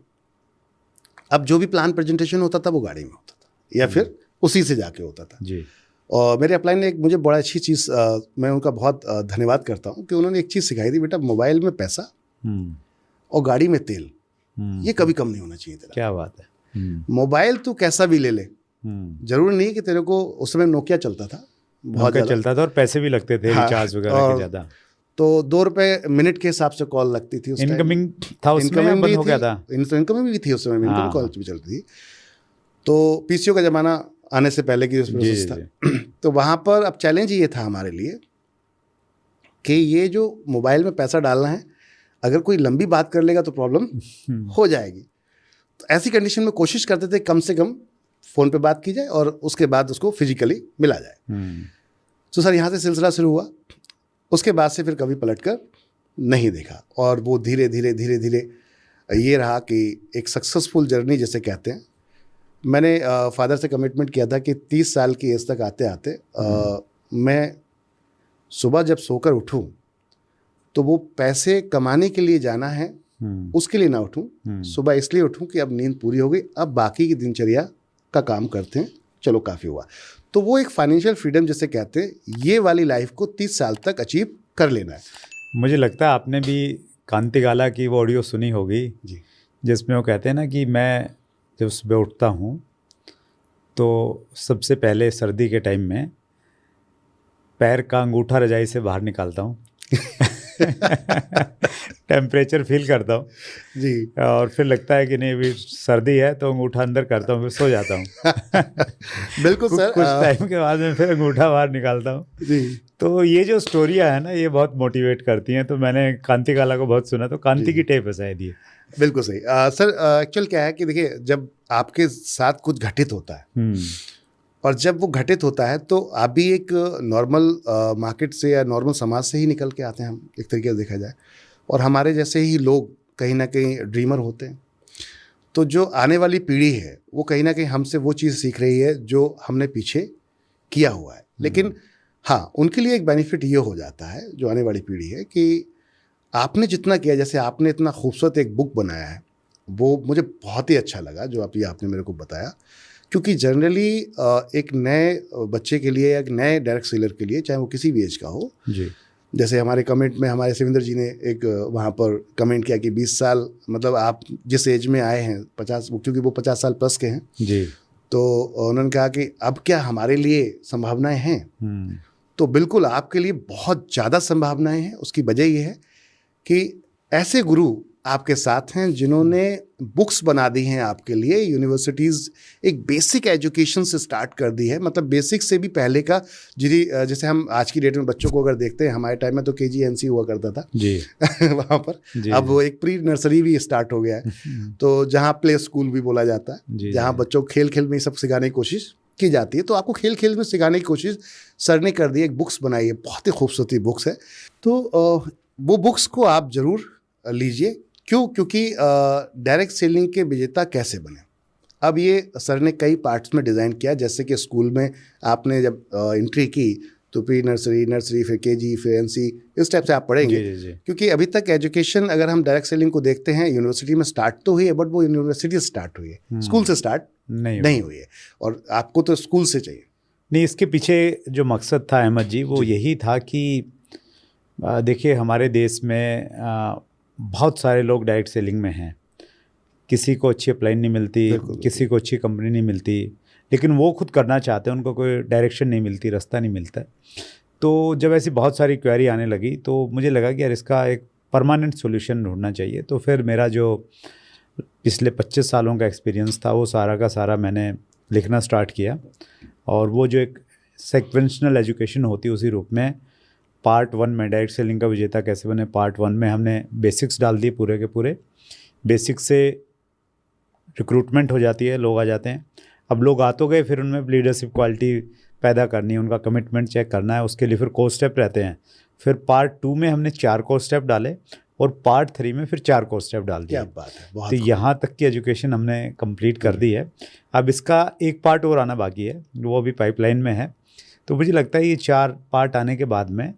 अब जो भी प्लान प्रेजेंटेशन होता था वो गाड़ी में होता था या फिर उसी से जाके होता था जी। और मेरे अपलाइन ने एक मुझे बड़ा अच्छी चीज़, मैं उनका बहुत धन्यवाद करता हूँ कि उन्होंने एक चीज़ सिखाई थी, बेटा मोबाइल में पैसा और गाड़ी में तेल ये कभी कम नहीं होना चाहिए तेरा। क्या बात है। मोबाइल तू कैसा भी ले ले, जरूरी नहीं कि तेरे को, उस समय नोकिया चलता था, बहुत ज़्यादा चलता था और पैसे भी लगते थे रिचार्ज वगैरह के ज़्यादा, तो 2 रुपए मिनट के हिसाब से कॉल लगती थी। इनकमिंग था उसमें या बंद हो गया था? इनकमिंग भी थी उस समय, इनकमिंग कॉल भी चलती थी। तो पीसीओ का ज़माना आने से पहले की प्रोसेस था। तो वहाँ पर अब चैलेंज ये था हमारे लिए कि ये जो मोबाइल में पैसा डालना है, अगर कोई लंबी बात कर लेगा तो प्रॉब्लम हो जाएगी। तो ऐसी कंडीशन में कोशिश करते थे कम से कम फ़ोन पे बात की जाए और उसके बाद उसको फिजिकली मिला जाए। तो सर यहाँ से सिलसिला शुरू हुआ। उसके बाद से फिर कभी पलट कर नहीं देखा, और वो धीरे धीरे ये रहा कि एक सक्सेसफुल जर्नी जिसे कहते हैं। मैंने फादर से कमिटमेंट किया था कि 30 साल की एज तक आते आते मैं सुबह जब सोकर उठूं तो वो पैसे कमाने के लिए जाना है उसके लिए ना उठूं, सुबह इसलिए उठूं कि अब नींद पूरी हो गई, अब बाकी की दिनचर्या का काम करते हैं, चलो काफ़ी हुआ। तो वो एक फाइनेंशियल फ्रीडम जिसे कहते हैं, ये वाली लाइफ को 30 साल तक अचीव कर लेना है। मुझे लगता है आपने भी कांतिगाला की वो ऑडियो सुनी होगी जी, जिसमें वो कहते हैं ना कि मैं जब सुबह उठता हूँ तो सबसे पहले सर्दी के टाइम में पैर का अंगूठा रजाई से बाहर निकालता हूँ टेम्परेचर फील करता हूँ जी, और फिर लगता है कि नहीं अभी सर्दी है तो अंगूठा अंदर करता हूँ, फिर सो जाता हूँ बिल्कुल सर। कुछ टाइम के बाद में फिर अंगूठा बाहर निकालता हूँ जी। तो ये जो स्टोरियाँ है ना, ये बहुत मोटिवेट करती हैं। तो मैंने कांतिगाला को बहुत सुना, तो कांति की टेप है शायद ये। बिल्कुल सही। सर एक्चुअल क्या है कि देखिए, जब आपके साथ कुछ घटित होता है और जब वो घटित होता है तो आप भी एक नॉर्मल मार्केट से या नॉर्मल समाज से ही निकल के आते हैं, हम एक तरीके से देखा जाए, और हमारे जैसे ही लोग कहीं ना कहीं ड्रीमर होते हैं। तो जो आने वाली पीढ़ी है वो कहीं ना कहीं हमसे वो चीज़ सीख रही है जो हमने पीछे किया हुआ है। लेकिन हाँ, उनके लिए एक बेनिफिट ये हो जाता है जो आने वाली पीढ़ी है कि आपने जितना किया, जैसे आपने इतना खूबसूरत एक बुक बनाया है, वो मुझे बहुत ही अच्छा लगा जो आपने मेरे को बताया। क्योंकि जनरली एक नए बच्चे के लिए या एक नए डायरेक्ट सेलर के लिए, चाहे वो किसी भी एज का हो जी, जैसे हमारे कमेंट में हमारे शिविंदर जी ने एक वहाँ पर कमेंट किया कि 20 साल, मतलब आप जिस एज में आए हैं 50, क्योंकि वो 50 साल प्लस के हैं जी, तो उन्होंने कहा कि अब क्या हमारे लिए संभावनाएं हैं। तो बिल्कुल आपके लिए बहुत ज़्यादा संभावनाएं हैं। उसकी वजह ये है कि ऐसे गुरु आपके साथ हैं जिन्होंने बुक्स बना दी हैं आपके लिए। यूनिवर्सिटीज़ एक बेसिक एजुकेशन से स्टार्ट कर दी है, मतलब बेसिक से भी पहले का, जैसे हम आज की डेट में बच्चों को अगर देखते हैं, हमारे टाइम में तो KGNC हुआ करता था जी वहाँ पर जी, अब वो एक प्री नर्सरी भी स्टार्ट हो गया है तो जहाँ प्ले स्कूल भी बोला जाता है, जहाँ बच्चों को खेल खेल में सब सिखाने की कोशिश की जाती है। तो आपको खेल खेल में सिखाने की कोशिश सर ने कर दी। एक बुक्स बनाई है, बहुत ही खूबसूरत बुक्स है। तो वो बुक्स को आप ज़रूर लीजिए। क्यों? क्योंकि डायरेक्ट सेलिंग के विजेता कैसे बने, अब ये सर ने कई पार्ट्स में डिज़ाइन किया। जैसे कि स्कूल में आपने जब एंट्री की तो प्री नर्सरी फिर KG फिर NC, इस टाइप से आप पढ़ेंगे जी। क्योंकि अभी तक एजुकेशन अगर हम डायरेक्ट सेलिंग को देखते हैं, यूनिवर्सिटी में स्टार्ट तो हुई है, बट वो यूनिवर्सिटी से स्टार्ट हुई है, स्कूल से स्टार्ट नहीं हुई है, और आपको तो स्कूल से चाहिए। नहीं, इसके पीछे जो मकसद था अहमद जी, वो यही था कि देखिए हमारे देश में बहुत सारे लोग डायरेक्ट सेलिंग में हैं। किसी को अच्छी अप्लाई नहीं मिलती, किसी को अच्छी कंपनी नहीं मिलती, लेकिन वो खुद करना चाहते हैं, उनको कोई डायरेक्शन नहीं मिलती, रास्ता नहीं मिलता। तो जब ऐसी बहुत सारी क्वेरी आने लगी तो मुझे लगा कि यार इसका एक परमानेंट सॉल्यूशन ढूंढना चाहिए। तो फिर मेरा जो पिछले 25 सालों का एक्सपीरियंस था वो सारा का सारा मैंने लिखना स्टार्ट किया, और वो जो एक सेक्वेंशनल एजुकेशन होती है उसी रूप में पार्ट 1 में डायरेक्ट सेलिंग का विजेता कैसे बने, पार्ट 1 में हमने बेसिक्स डाल दिए पूरे के पूरे। बेसिक्स से रिक्रूटमेंट हो जाती है, लोग आ जाते हैं। अब लोग आ तो गए, फिर उनमें लीडरशिप क्वालिटी पैदा करनी है, उनका कमिटमेंट चेक करना है, उसके लिए फिर कोर्स स्टेप रहते हैं। फिर पार्ट 2 में हमने 4 कोर्स स्टेप डाले और पार्ट 3 में फिर 4 कोर्स स्टेप डाल दिए। क्या बात है, बहुत तो यहाँ तक की एजुकेशन हमने कंप्लीट कर दी है। अब इसका एक पार्ट और आना बाकी है, वो अभी पाइपलाइन में है। तो मुझे लगता है ये 4 पार्ट आने के बाद में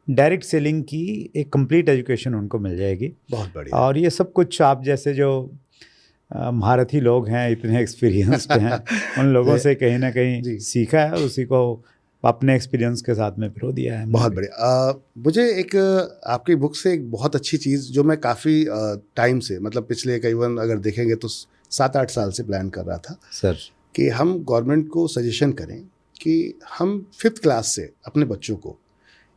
डायरेक्ट सेलिंग की एक कंप्लीट एजुकेशन उनको मिल जाएगी। बहुत बढ़िया। और ये सब कुछ आप जैसे जो महारथी लोग हैं, इतने एक्सपीरियंस्ड हैं, उन लोगों से कहीं ना कहीं सीखा है, उसी को अपने एक्सपीरियंस के साथ में पिरो दिया है। बहुत बढ़िया। मुझे एक आपकी बुक से एक बहुत अच्छी चीज़ जो मैं काफ़ी टाइम से, मतलब पिछले करीबन अगर देखेंगे तो 7-8 साल से प्लान कर रहा था सर कि हम गवर्नमेंट को सजेशन करें कि हम 5th क्लास से अपने बच्चों को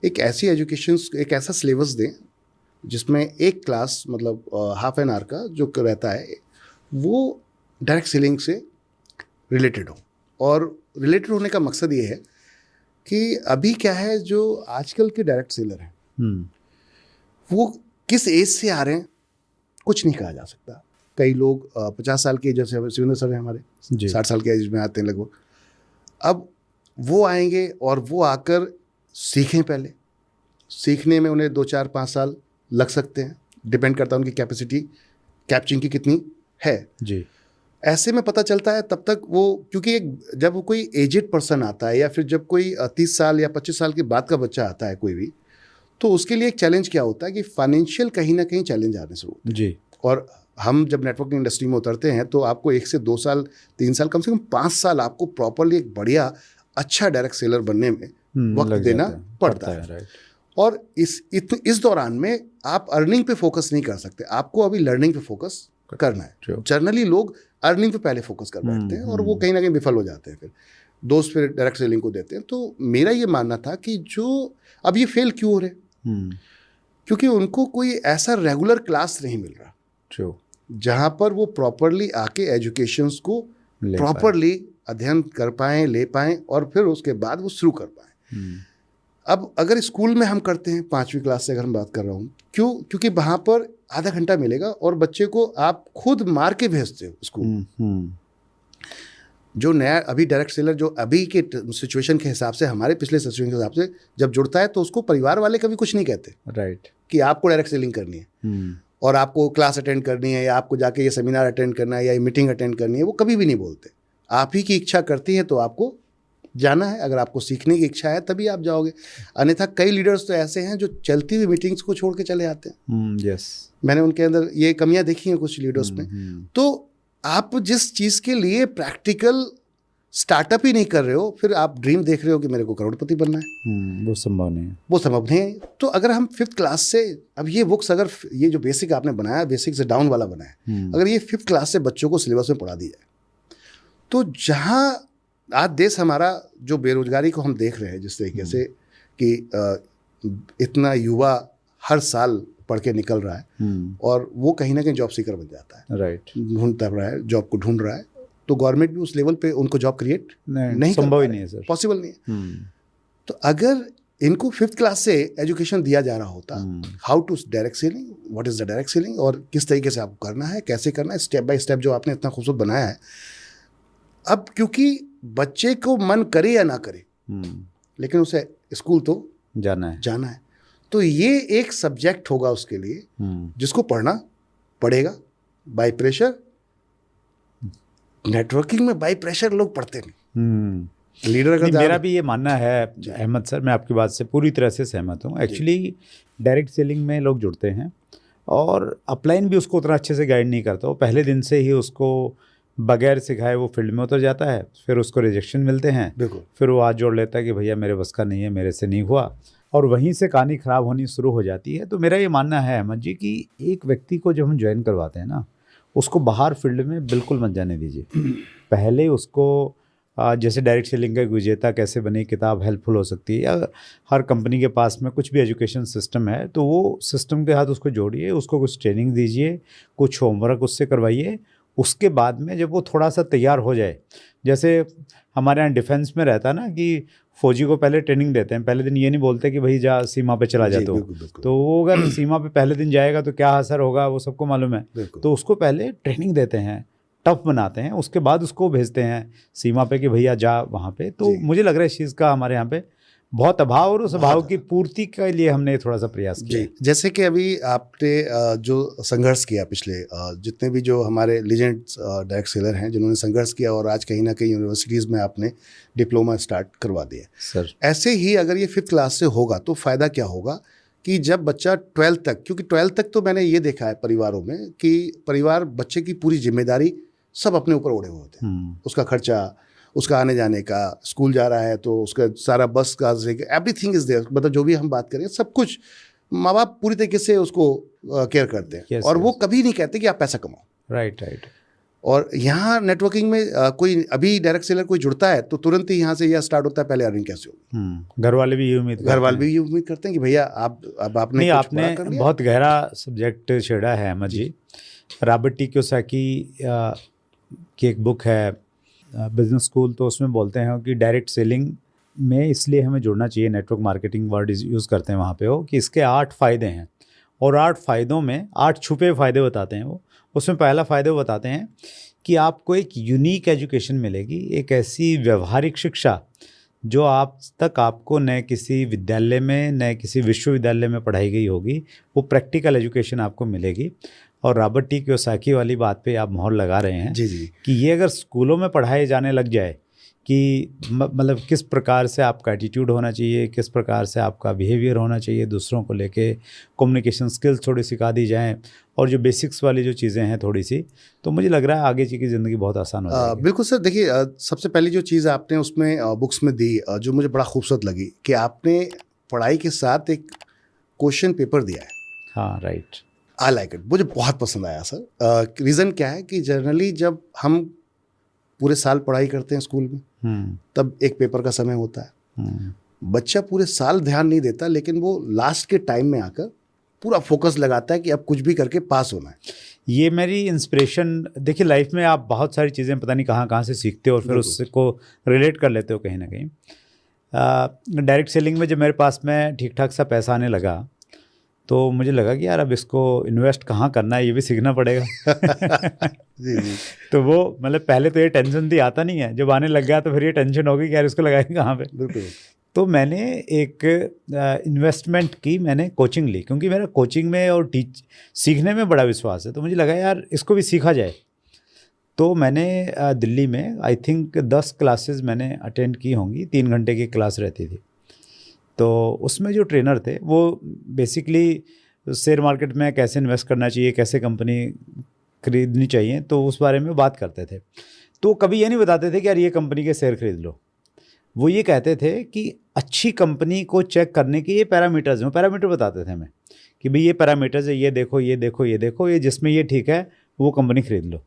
एक ऐसी एजुकेशन, एक ऐसा सिलेबस दें जिसमें एक क्लास मतलब हाफ एन आवर का जो रहता है वो डायरेक्ट सेलिंग से रिलेटेड हो। और रिलेटेड होने का मकसद ये है कि अभी क्या है, जो आजकल के डायरेक्ट सेलर हैं वो किस एज से आ रहे हैं कुछ नहीं कहा जा सकता। कई लोग 50 साल के, जैसे शिवेंद्र सर हैं हमारे, 60 साल के एज में आते हैं लगभग। अब वो आएंगे और वो आकर सीखें, पहले सीखने में उन्हें 2-4-5 साल लग सकते हैं, डिपेंड करता है उनकी कैपेसिटी कैप्चरिंग की कितनी है जी। ऐसे में पता चलता है तब तक वो, क्योंकि जब वो कोई एजेड पर्सन आता है या फिर जब कोई 30 साल या 25 साल के बाद का बच्चा आता है कोई भी, तो उसके लिए एक चैलेंज क्या होता है कि फाइनेंशियल कहीं ना कहीं चैलेंज आने शुरू होते हैं जी। और हम जब नेटवर्किंग इंडस्ट्री में उतरते हैं तो आपको 1 से 2 साल 3 साल कम से कम 5 साल आपको प्रॉपरली एक बढ़िया अच्छा डायरेक्ट सेलर बनने में वक्त देना पड़ता है। और इस दौरान में आप अर्निंग पे फोकस नहीं कर सकते, आपको अभी लर्निंग पे फोकस करना है। जनरली लोग अर्निंग पे पहले फोकस कर बैठते हैं और वो कहीं ना कहीं विफल हो जाते हैं, फिर दोस्त फिर डायरेक्ट सेलिंग को देते हैं। तो मेरा ये मानना था कि जो अब ये फेल क्यों हो रहे, क्योंकि उनको कोई ऐसा रेगुलर क्लास नहीं मिल रहा जहाँ पर वो प्रॉपरली आके एजुकेशंस को प्रॉपरली अध्ययन कर पाएँ, ले पाएँ और फिर उसके बाद वो शुरू कर पाएँ। अब अगर स्कूल में हम करते हैं 5वीं क्लास से अगर हम बात कर रहा हूँ, क्योंकि वहाँ पर आधा घंटा मिलेगा और बच्चे को आप खुद मार के भेजते हो स्कूल। जो नया अभी डायरेक्ट सेलर जो अभी के सिचुएशन के हिसाब से, हमारे पिछले सिचुएशन के हिसाब से जब जुड़ता है तो उसको परिवार वाले कभी कुछ नहीं कहते राइट कि आपको डायरेक्ट सेलिंग करनी है और आपको क्लास अटेंड करनी है या आपको जाके ये सेमिनार अटेंड करना है या ये मीटिंग अटेंड करनी है, वो कभी भी नहीं बोलते। आप ही की इच्छा करती है तो आपको जाना है, अगर आपको सीखने की इच्छा है तभी आप जाओगे। अन्यथा कई लीडर्स तो ऐसे हैं जो चलती हुई मीटिंग्स को छोड़ के चले आते हैं। यस, मैंने उनके अंदर ये कमियां देखी हैं कुछ लीडर्स में। तो आप जिस चीज़ के लिए प्रैक्टिकल स्टार्टअप ही नहीं कर रहे हो, फिर आप ड्रीम देख रहे हो कि मेरे को करोड़पति बनना है, वो संभव नहीं है, वो संभव नहीं है। तो अगर हम 5th क्लास से, अब ये बुक्स अगर ये जो बेसिक आपने बनाया, बेसिक से डाउन वाला बनाया, अगर ये 5th क्लास से बच्चों को सिलेबस में पढ़ा दिया जाए, तो जहाँ आज देश हमारा जो बेरोजगारी को हम देख रहे हैं जिस तरीके से कि इतना युवा हर साल पढ़ के निकल रहा है और वो कहीं ना कहीं जॉब सीकर बन जाता है, राइट, ढूंढता रहा है, जॉब को ढूंढ रहा है, तो गवर्नमेंट भी उस लेवल पे उनको जॉब क्रिएट नहीं संभव ही नहीं है सर, पॉसिबल नहीं है। तो अगर इनको 5th क्लास से एजुकेशन दिया जा रहा होता, how to direct selling, what is the direct selling और किस तरीके से आपको करना है, कैसे करना है, स्टेप बाय स्टेप जो आपने इतना खूबसूरत बनाया है। अब क्योंकि बच्चे को मन करे या ना करे, लेकिन उसे स्कूल तो जाना है, तो ये एक सब्जेक्ट होगा उसके लिए जिसको पढ़ना पड़ेगा बाय प्रेशर। नेटवर्किंग में बाय प्रेशर लोग पढ़ते नहीं। लीडर का मेरा भी ये मानना है अहमद सर, मैं आपकी बात से पूरी तरह से सहमत हूँ। एक्चुअली डायरेक्ट सेलिंग में लोग जुड़ते हैं और अपलाइन भी उसको उतना अच्छे से गाइड नहीं करता, वो पहले दिन से ही उसको बगैर सिखाए वो फील्ड में उतर जाता है, फिर उसको रिजेक्शन मिलते हैं, फिर वो हाथ जोड़ लेता है कि भैया मेरे बस का नहीं है, मेरे से नहीं हुआ, और वहीं से कहानी ख़राब होनी शुरू हो जाती है। तो मेरा ये मानना है अहमद जी कि एक व्यक्ति को जब हम ज्वाइन करवाते हैं ना, उसको बाहर फील्ड में बिल्कुल मत जाने दीजिए। पहले उसको जैसे डायरेक्ट सेलिंग का विजेता कैसे बने किताब हेल्पफुल हो सकती है, या हर कंपनी के पास में कुछ भी एजुकेशन सिस्टम है तो वो सिस्टम के साथ उसको जोड़िए, उसको कुछ ट्रेनिंग दीजिए, कुछ होमवर्क उससे करवाइए। उसके बाद में जब वो थोड़ा सा तैयार हो जाए, जैसे हमारे यहाँ डिफेंस में रहता ना कि फौजी को पहले ट्रेनिंग देते हैं, पहले दिन ये नहीं बोलते कि भाई जा सीमा पे चला जा, तो वो अगर सीमा पे पहले दिन जाएगा तो क्या असर होगा वो सबको मालूम है। तो उसको पहले ट्रेनिंग देते हैं, टफ बनाते हैं, उसके बाद उसको भेजते हैं सीमा पे कि भैया जा वहाँ पे। तो मुझे लग रहा है इस चीज़ का हमारे यहाँ पे बहुत अभाव, और उस अभाव की पूर्ति के लिए हमने थोड़ा सा प्रयास किया। जैसे कि अभी आपने जो संघर्ष किया, पिछले जितने भी जो हमारे लीजेंड्स डायरेक्ट सेलर हैं जिन्होंने संघर्ष किया, और आज कहीं ना कहीं यूनिवर्सिटीज़ में आपने डिप्लोमा स्टार्ट करवा दिया सर, ऐसे ही अगर ये 5th क्लास से होगा तो फ़ायदा क्या होगा कि जब बच्चा 12th तक, क्योंकि 12th तक तो मैंने ये देखा है परिवारों में कि परिवार बच्चे की पूरी जिम्मेदारी सब अपने ऊपर ओढ़े हुए होते हैं, उसका खर्चा, उसका आने जाने का, स्कूल जा रहा है तो उसका सारा बस का, एवरीथिंग इज देयर, मतलब जो भी हम बात करें सब कुछ माँ बाप पूरी तरीके से उसको केयर करते हैं। Yes, और वो yes. कभी नहीं कहते कि आप पैसा कमाओ। Right right. और यहाँ नेटवर्किंग में कोई अभी डायरेक्ट सेलर कोई जुड़ता है तो तुरंत ही यहाँ से यह स्टार्ट होता है, पहले अर्निंग कैसे होगी। घर वाले भी ये उम्मीद घर वाले भी ये उम्मीद करते हैं कि भैया आपने नहीं, कुछ आपने बड़ा कर लिया। बहुत गहरा सब्जेक्ट छेड़ा है अहमद जी। रॉबर्ट टी कियोसाकी की एक बुक है बिजनेस स्कूल, तो उसमें बोलते हैं कि डायरेक्ट सेलिंग में इसलिए हमें जुड़ना चाहिए, नेटवर्क मार्केटिंग वर्ड यूज़ करते हैं वहाँ पे वो, कि इसके 8 फ़ायदे हैं और 8 फ़ायदों में 8 छुपे फ़ायदे बताते हैं वो। उसमें पहला फ़ायदा वो बताते हैं कि आपको एक यूनिक एजुकेशन मिलेगी, एक ऐसी व्यवहारिक शिक्षा जो आज तक आपको न किसी विद्यालय में न किसी विश्वविद्यालय में पढ़ाई गई होगी, वो प्रैक्टिकल एजुकेशन आपको मिलेगी। और रॉबर्ट टी कियोसाकी वाली बात पे आप मोहर लगा रहे हैं जी जी कि ये अगर स्कूलों में पढ़ाए जाने लग जाए कि मतलब किस प्रकार से आपका एटीट्यूड होना चाहिए, किस प्रकार से आपका बिहेवियर होना चाहिए दूसरों को लेके, कम्युनिकेशन स्किल्स थोड़ी सिखा दी जाएं और जो बेसिक्स वाली जो चीज़ें हैं थोड़ी सी, तो मुझे लग रहा है आगे की ज़िंदगी बहुत आसान हो जाएगी। बिल्कुल सर। देखिए सबसे पहली जो चीज़ आपने उसमें बुक्स में दी जो मुझे बड़ा खूबसूरत लगी कि आपने पढ़ाई के साथ एक क्वेश्चन पेपर दिया है। हाँ राइट। आई लाइक इट, मुझे बहुत पसंद आया सर। रीज़न क्या है कि जनरली जब हम पूरे साल पढ़ाई करते हैं स्कूल में तब एक पेपर का समय होता है, बच्चा पूरे साल ध्यान नहीं देता, लेकिन वो लास्ट के टाइम में आकर पूरा फोकस लगाता है कि अब कुछ भी करके पास होना है। ये मेरी इंस्पिरेशन, देखिए लाइफ में आप बहुत सारी चीज़ें पता नहीं कहाँ कहाँ से सीखते हो और फिर उसको रिलेट कर लेते हो कहीं ना कहीं। डायरेक्ट सेलिंग में जब मेरे पास में ठीक ठाक सा पैसा आने लगा तो मुझे लगा कि यार अब इसको इन्वेस्ट कहाँ करना है ये भी सीखना पड़ेगा। जी जी। तो वो मतलब पहले तो ये टेंशन थी, आता नहीं है, जब आने लग गया तो फिर ये टेंशन होगी कि यार इसको लगाएंगे कहाँ पे। बिल्कुल। तो मैंने एक इन्वेस्टमेंट की, मैंने कोचिंग ली, क्योंकि मेरा कोचिंग में और सीखने में बड़ा विश्वास है, तो मुझे लगा यार इसको भी सीखा जाए। तो मैंने दिल्ली में आई थिंक 10 क्लासेस मैंने अटेंड की होंगी, 3 घंटे की क्लास रहती थी। तो उसमें जो ट्रेनर थे वो बेसिकली शेयर मार्केट में कैसे इन्वेस्ट करना चाहिए, कैसे कंपनी खरीदनी चाहिए, तो उस बारे में बात करते थे। तो कभी ये नहीं बताते थे कि यार ये कंपनी के शेयर खरीद लो, वो ये कहते थे कि अच्छी कंपनी को चेक करने के ये पैरामीटर्स हैं, वो पैरामीटर बताते थे हमें कि भाई ये पैरामीटर्स है, ये देखो ये देखो ये देखो, ये जिसमें ये ठीक है वो कंपनी खरीद लो।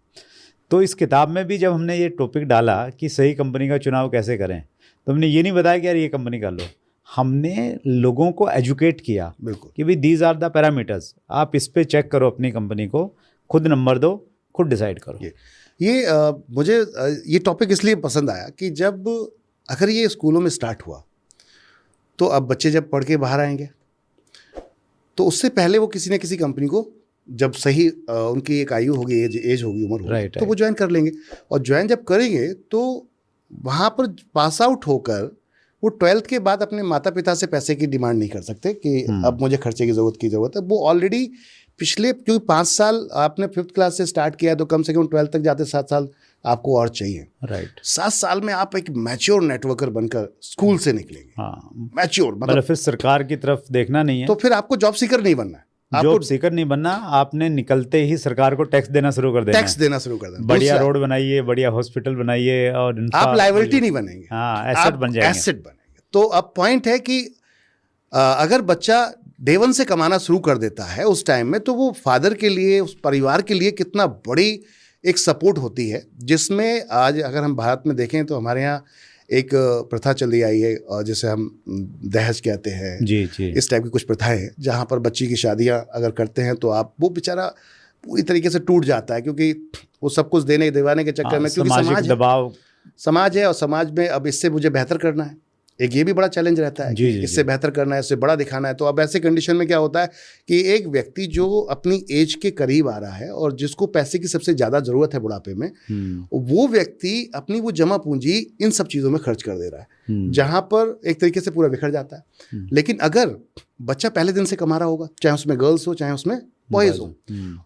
तो इस किताब में भी जब हमने ये टॉपिक डाला कि सही कंपनी का चुनाव कैसे करें, तो हमने ये नहीं बताया कि यार ये कंपनी कर लो, हमने लोगों को एजुकेट किया बिल्कुल कि भाई दीज आर द पैरामीटर्स, आप इस पे चेक करो अपनी कंपनी को, खुद नंबर दो, खुद डिसाइड करो। मुझे ये टॉपिक इसलिए पसंद आया कि जब अगर ये स्कूलों में स्टार्ट हुआ तो अब बच्चे जब पढ़ के बाहर आएंगे तो उससे पहले वो किसी न किसी कंपनी को, जब सही उनकी एक आयु होगी, एज होगी, उम्र होगी, तो वो ज्वाइन कर लेंगे। और ज्वाइन जब करेंगे तो वहाँ पर पास आउट होकर वो 12th के बाद अपने माता पिता से पैसे की डिमांड नहीं कर सकते कि अब मुझे खर्चे की ज़रूरत है। वो ऑलरेडी पिछले, क्योंकि 5 साल आपने 5th क्लास से स्टार्ट किया है तो कम से कम 12th तक जाते 7 साल आपको और चाहिए। राइट। 7 साल में आप एक मैच्योर नेटवर्कर बनकर स्कूल से निकलेंगे। हाँ, मैच्योर मतलब फिर सरकार की तरफ देखना नहीं है, तो फिर आपको जॉब सीकर नहीं बनना है, जॉब सीकर नहीं बनना, आपने निकलते ही सरकार को टैक्स देना शुरू कर देना, बढ़िया रोड बनाइए, बढ़िया हॉस्पिटल बनाइए, और आप लायबिलिटी नहीं बनेंगे, हाँ एसेट बन जाएंगे। एसेट बनेंगे। तो अब पॉइंट है कि अगर बच्चा डे 1 से कमाना शुरू कर देता है उस टाइम में, तो वो फादर के लिए, उस परिवार के लिए कितना बड़ी एक सपोर्ट होती है, जिसमें आज अगर हम भारत में देखें तो हमारे यहाँ एक प्रथा चली आई है और जिसे हम दहेज कहते हैं। जी जी। इस टाइप की कुछ प्रथाएं हैं जहाँ पर बच्ची की शादियाँ अगर करते हैं तो आप, वो बेचारा पूरी तरीके से टूट जाता है, क्योंकि वो सब कुछ देने दिवाने के चक्कर में, क्योंकि समाज है और समाज में अब इससे मुझे बेहतर करना है, एक ये भी बड़ा चैलेंज रहता है कि इससे बेहतर करना है, इससे बड़ा दिखाना है। तो अब ऐसे कंडीशन में क्या होता है कि एक व्यक्ति जो अपनी एज के करीब आ रहा है और जिसको पैसे की सबसे ज़्यादा ज़रूरत है बुढ़ापे में, वो व्यक्ति अपनी वो जमा पूंजी इन सब चीज़ों में खर्च कर दे रहा है, जहाँ पर एक तरीके से पूरा बिखर जाता है। लेकिन अगर बच्चा पहले दिन से कमा रहा होगा, चाहे उसमें गर्ल्स हो चाहे उसमें बॉयज़ हो,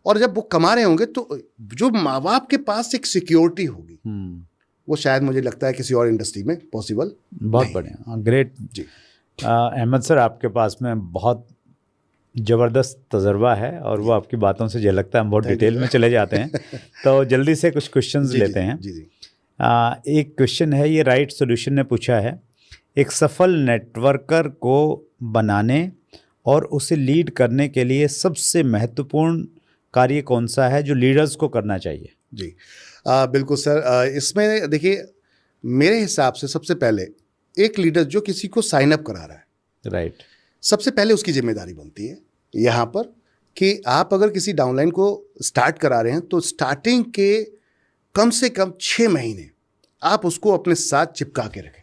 और जब वो कमा रहे होंगे तो जो माँ बाप के पास एक सिक्योरिटी होगी, वो शायद मुझे लगता है किसी और इंडस्ट्री में पॉसिबल। बहुत बढ़िया, ग्रेट जी। अहमद सर, आपके पास में बहुत ज़बरदस्त तजर्बा है और वो आपकी बातों से झलकता है, हम बहुत डिटेल में चले जाते हैं। तो जल्दी से कुछ क्वेश्चंस लेते हैं। जी जी। एक क्वेश्चन है, ये राइट सॉल्यूशन ने पूछा है, एक सफल नेटवर्कर को बनाने और उसे लीड करने के लिए सबसे महत्वपूर्ण कार्य कौन सा है जो लीडर्स को करना चाहिए? जी बिल्कुल सर। इसमें देखिए, मेरे हिसाब से सबसे पहले एक लीडर जो किसी को साइन अप करा रहा है, राइट, सबसे पहले उसकी जिम्मेदारी बनती है यहाँ पर कि आप अगर किसी डाउनलाइन को स्टार्ट करा रहे हैं तो स्टार्टिंग के कम से कम 6 महीने आप उसको अपने साथ चिपका के रखें।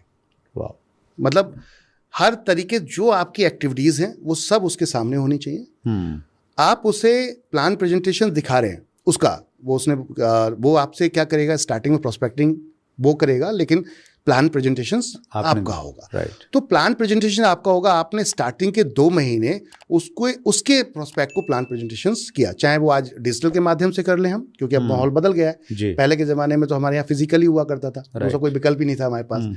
वाह, मतलब हर तरीके जो आपकी एक्टिविटीज़ हैं वो सब उसके सामने होनी चाहिए। आप उसे प्लान प्रेजेंटेशन दिखा रहे हैं उसका, वो आपसे क्या करेगा, स्टार्टिंग में प्रोस्पेक्टिंग वो करेगा, लेकिन प्लान प्रेजेंटेशंस आपका होगा। राइट, तो प्लान प्रेजेंटेशन आपका होगा, आपने स्टार्टिंग के 2 महीने उसके प्रोस्पेक्ट को प्लान प्रेजेंटेशंस किया, चाहे वो आज डिजिटल के माध्यम से कर लें हम, क्योंकि अब माहौल बदल गया है। पहले के ज़माने में तो हमारे यहाँ फिजिकली हुआ करता था, उसका कोई विकल्प ही नहीं था हमारे पास।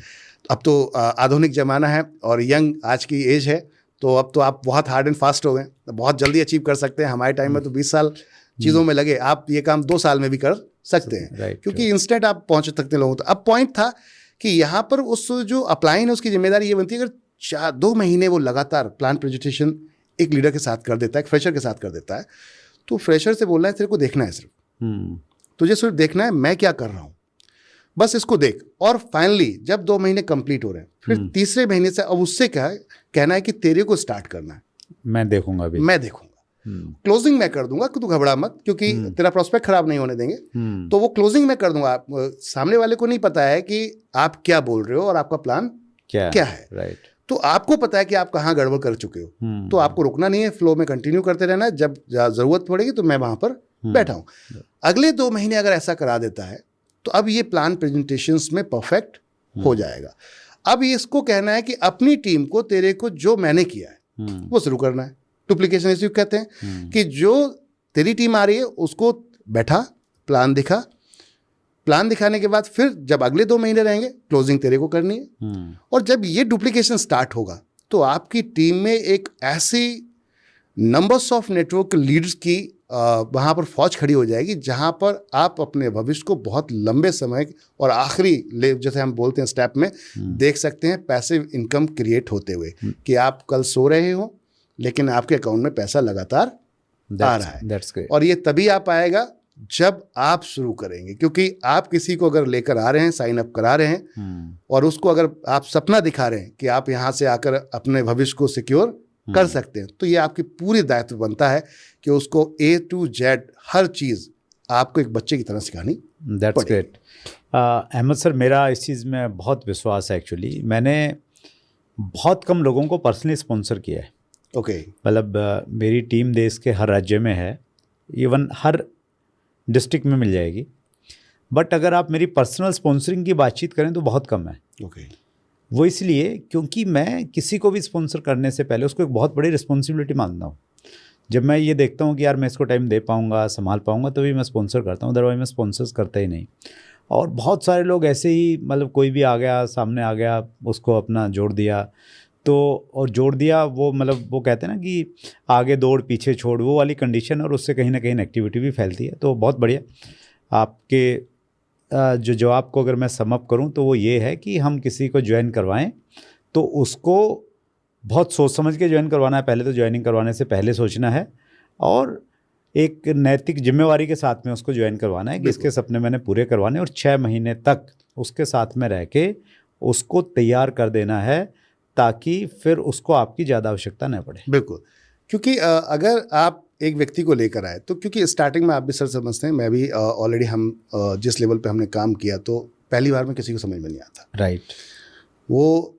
अब तो आधुनिक ज़माना है और यंग आज की एज है, तो अब तो आप बहुत हार्ड एंड फास्ट हो गए, बहुत जल्दी अचीव कर सकते हैं। हमारे टाइम में तो 20 साल चीज़ों में लगे, आप ये काम 2 साल में भी कर सकते हैं, क्योंकि इंस्टेंट आप पहुँच सकते हैं लोगों तक। अब पॉइंट था कि यहाँ पर उस जो अप्लाइन है उसकी जिम्मेदारी ये बनती है, अगर 2 महीने वो लगातार प्लान प्रेजेंटेशन एक लीडर के साथ कर देता है, एक फ्रेशर के साथ कर देता है, तो फ्रेशर से बोलना है तेरे को देखना है, सिर्फ तुझे सिर्फ देखना है मैं क्या कर रहा हूँ, बस इसको देख। और फाइनली जब 2 महीने कंप्लीट हो रहे हैं, फिर तीसरे महीने से अब उससे कहना है कि तेरे को स्टार्ट करना है, मैं देखूंगा अभी, मैं देखूंगा, क्लोजिंग मैं कर दूंगा, तू घबरा मत, क्योंकि तेरा प्रोस्पेक्ट खराब नहीं होने देंगे। तो वो क्लोजिंग मैं कर दूंगा। सामने वाले को नहीं पता है कि आप क्या बोल रहे हो और आपका प्लान क्या है। राइट, तो आपको पता है कि आप कहाँ गड़बड़ कर चुके हो, तो आपको रुकना नहीं है, फ्लो में कंटिन्यू करते रहना है। जब जरूरत पड़ेगी तो मैं वहां पर बैठा हूँ। अगले 2 महीने अगर ऐसा करा देता है तो अब ये प्लान प्रेजेंटेशंस में परफेक्ट हो जाएगा। अब इसको कहना है कि अपनी टीम को, तेरे को जो मैंने किया है वो शुरू करना है। डुप्लीकेशन इसे कहते हैं कि जो तेरी टीम आ रही है उसको बैठा, प्लान दिखाने के बाद फिर जब अगले 2 महीने रहेंगे क्लोजिंग तेरे को करनी है। और जब ये डुप्लीकेशन स्टार्ट होगा तो आपकी टीम में एक ऐसी नंबर्स ऑफ नेटवर्क लीडर्स की वहाँ पर फौज खड़ी हो जाएगी, जहाँ पर आप अपने भविष्य को बहुत लंबे समय और आखिरी जैसे हम बोलते हैं स्टेप में देख सकते हैं, पैसिव इनकम क्रिएट होते हुए, कि आप कल सो रहे हो लेकिन आपके अकाउंट में पैसा लगातार आ रहा है। और ये तभी आ पाएगा जब आप शुरू करेंगे, क्योंकि आप किसी को अगर लेकर आ रहे हैं, साइन अप करा रहे हैं और उसको अगर आप सपना दिखा रहे हैं कि आप यहाँ से आकर अपने भविष्य को सिक्योर कर सकते हैं, तो ये आपकी पूरी दायित्व बनता है कि उसको A to Z हर चीज़ आपको एक बच्चे की तरह सिखानी। That's great. अहमद सर, मेरा इस चीज़ में बहुत विश्वास है। एक्चुअली मैंने बहुत कम लोगों को पर्सनली स्पॉन्सर किया है। ओके, मतलब मेरी टीम देश के हर राज्य में है, इवन हर डिस्ट्रिक्ट में मिल जाएगी, बट अगर आप मेरी पर्सनल स्पॉन्सरिंग की बातचीत करें तो बहुत कम है। ओके, वो इसलिए क्योंकि मैं किसी को भी स्पॉन्सर करने से पहले उसको एक बहुत बड़ी रिस्पॉन्सिबिलिटी मानता हूँ। जब मैं ये देखता हूँ कि यार मैं इसको टाइम दे पाऊँगा, संभाल पाऊँगा, तभी मैं स्पॉन्सर करता हूँ, अदरवाइज मैं स्पॉन्सर्स करता ही नहीं। और बहुत सारे लोग ऐसे ही, मतलब कोई भी आ गया, सामने आ गया, उसको अपना जोड़ दिया, तो और जोड़ दिया, वो मतलब वो कहते हैं ना कि आगे दौड़ पीछे छोड़, वो वाली कंडीशन, और उससे कहीं ना कहीं नेगेटिविटी भी फैलती है। तो बहुत बढ़िया। आपके जो जवाब को अगर मैं समअप करूं तो वो ये है कि हम किसी को ज्वाइन करवाएं तो उसको बहुत सोच समझ के ज्वाइन करवाना है। पहले तो ज्वाइनिंग करवाने से पहले सोचना है और एक नैतिक जिम्मेवारी के साथ में उसको ज्वाइन करवाना है कि इसके सपने मैंने पूरे करवाने, और 6 महीने तक उसके साथ में रह के उसको तैयार कर देना है, ताकि फिर उसको आपकी ज़्यादा आवश्यकता न पड़े। बिल्कुल, क्योंकि अगर आप एक व्यक्ति को लेकर आए तो, क्योंकि स्टार्टिंग में आप भी सर समझते हैं, मैं भी ऑलरेडी, हम जिस लेवल पे हमने काम किया तो पहली बार में किसी को समझ में नहीं आता। राइट, वो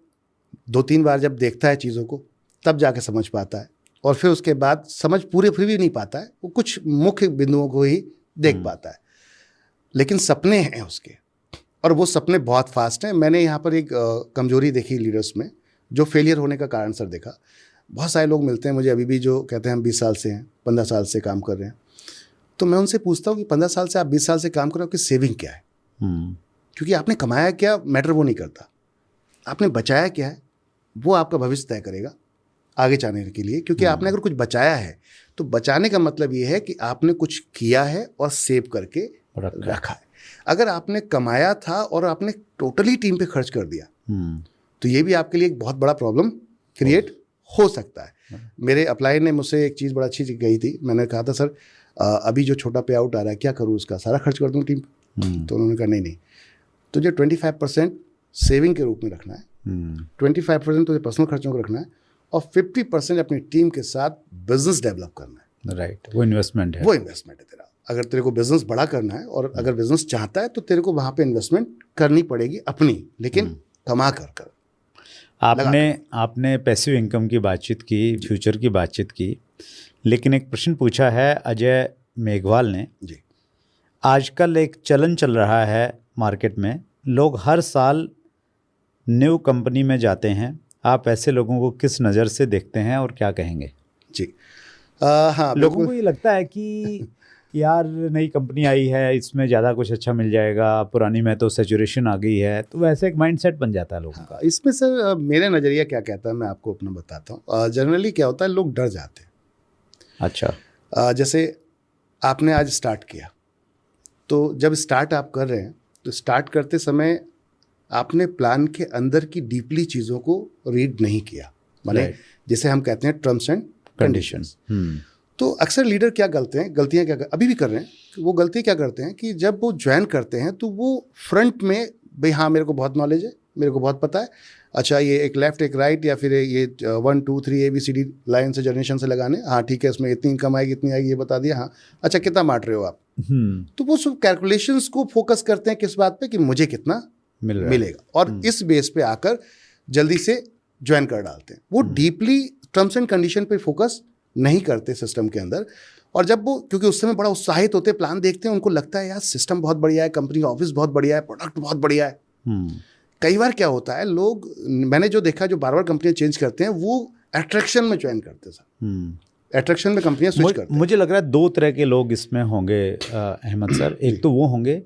2-3 बार जब देखता है चीज़ों को तब जाके समझ पाता है, और फिर उसके बाद समझ पूरे फिर भी नहीं पाता है, वो कुछ मुख्य बिंदुओं को ही देख पाता है। लेकिन सपने हैं उसके, और वो सपने बहुत फास्ट हैं। मैंने यहाँ पर एक कमजोरी देखी लीडर्स में, जो फेलियर होने का कारण सर देखा। बहुत सारे लोग मिलते हैं मुझे अभी भी जो कहते हैं हम 20 साल से हैं, 15 साल से काम कर रहे हैं, तो मैं उनसे पूछता हूँ कि 15 साल से आप 20 साल से काम कर रहे हो, कि सेविंग क्या है? क्योंकि आपने कमाया क्या मैटर वो नहीं करता, आपने बचाया क्या है वो आपका भविष्य तय करेगा आगे जाने के लिए। क्योंकि आपने अगर कुछ बचाया है तो बचाने का मतलब ये है कि आपने कुछ किया है और सेव करके रखा है। अगर आपने कमाया था और आपने टोटली टीम पे खर्च कर दिया तो ये भी आपके लिए एक बहुत बड़ा प्रॉब्लम क्रिएट हो सकता है। मेरे अपलायर ने मुझसे एक चीज़ बड़ा अच्छी चीज़ कही थी। मैंने कहा था सर अभी जो छोटा पे आउट आ रहा है क्या करूँ, उसका सारा खर्च कर दूँ टीम पे? तो उन्होंने कहा नहीं, तुझे 25% सेविंग के रूप में रखना है, 25% तुझे पर्सनल खर्चों को रखना है और 50% अपनी टीम के साथ बिजनेस डेवलप करना है। राइट, वो इन्वेस्टमेंट है, वो इन्वेस्टमेंट है तेरा। अगर तेरे को बिजनेस बड़ा करना है और अगर बिजनेस चाहता है तो तेरे को वहाँ पे इन्वेस्टमेंट करनी पड़ेगी अपनी, लेकिन कमा कर। आपने पैसिव इनकम की बातचीत की, फ्यूचर की बातचीत की, लेकिन एक प्रश्न पूछा है अजय मेघवाल ने जी। आजकल एक चलन चल रहा है मार्केट में, लोग हर साल न्यू कंपनी में जाते हैं। आप ऐसे लोगों को किस नज़र से देखते हैं और क्या कहेंगे? जी हाँ, लोगों को ये लगता है कि यार नई कंपनी आई है, इसमें ज़्यादा कुछ अच्छा मिल जाएगा, पुरानी में तो सैचुरेशन आ गई है, तो वैसे एक माइंडसेट बन जाता है लोगों का। इसमें सर मेरा नज़रिया क्या कहता है, मैं आपको अपना बताता हूँ। जनरली क्या होता है, लोग डर जाते हैं। अच्छा, जैसे आपने आज स्टार्ट किया, तो जब स्टार्ट आप कर रहे हैं तो स्टार्ट करते समय आपने प्लान के अंदर की डीपली चीज़ों को रीड नहीं किया, माने जिसे हम कहते हैं टर्म्स एंड कंडीशंस। तो अक्सर लीडर क्या गलतियां क्या अभी भी कर रहे हैं, वो गलती क्या करते हैं कि जब वो ज्वाइन करते हैं तो वो फ्रंट में भाई हाँ मेरे को बहुत नॉलेज है, मेरे को बहुत पता है, अच्छा ये एक लेफ्ट एक राइट या फिर ये 1 2 3 ABCD लाइन से जनरेशन से लगाने, हाँ ठीक है इसमें इतनी इनकम आएगी इतनी आएगी ये बता दिया, हाँ अच्छा कितना बांट रहे हो आप। तो वो सब कैलकुलेशंस को फोकस करते हैं किस बात पे कि मुझे कितना मिलेगा, और इस बेस पे आकर जल्दी से ज्वाइन कर डालते हैं। वो डीपली टर्म्स एंड कंडीशन पे फोकस नहीं करते सिस्टम के अंदर। और जब वो, क्योंकि उस समय बड़ा उत्साहित होते, प्लान देखते हैं, उनको लगता है यार सिस्टम बहुत बढ़िया है, कंपनी का ऑफिस बहुत बढ़िया है, प्रोडक्ट बहुत बढ़िया है। कई बार क्या होता है, लोग, मैंने जो देखा जो बार बार कंपनियां चेंज करते हैं वो अट्रैक्शन में ज्वाइन करते हैं। अट्रैक्शन में कंपनियां स्विच करते हैं। मुझे लग रहा है 2 तरह के लोग इसमें होंगे अहमद सर। एक तो वो होंगे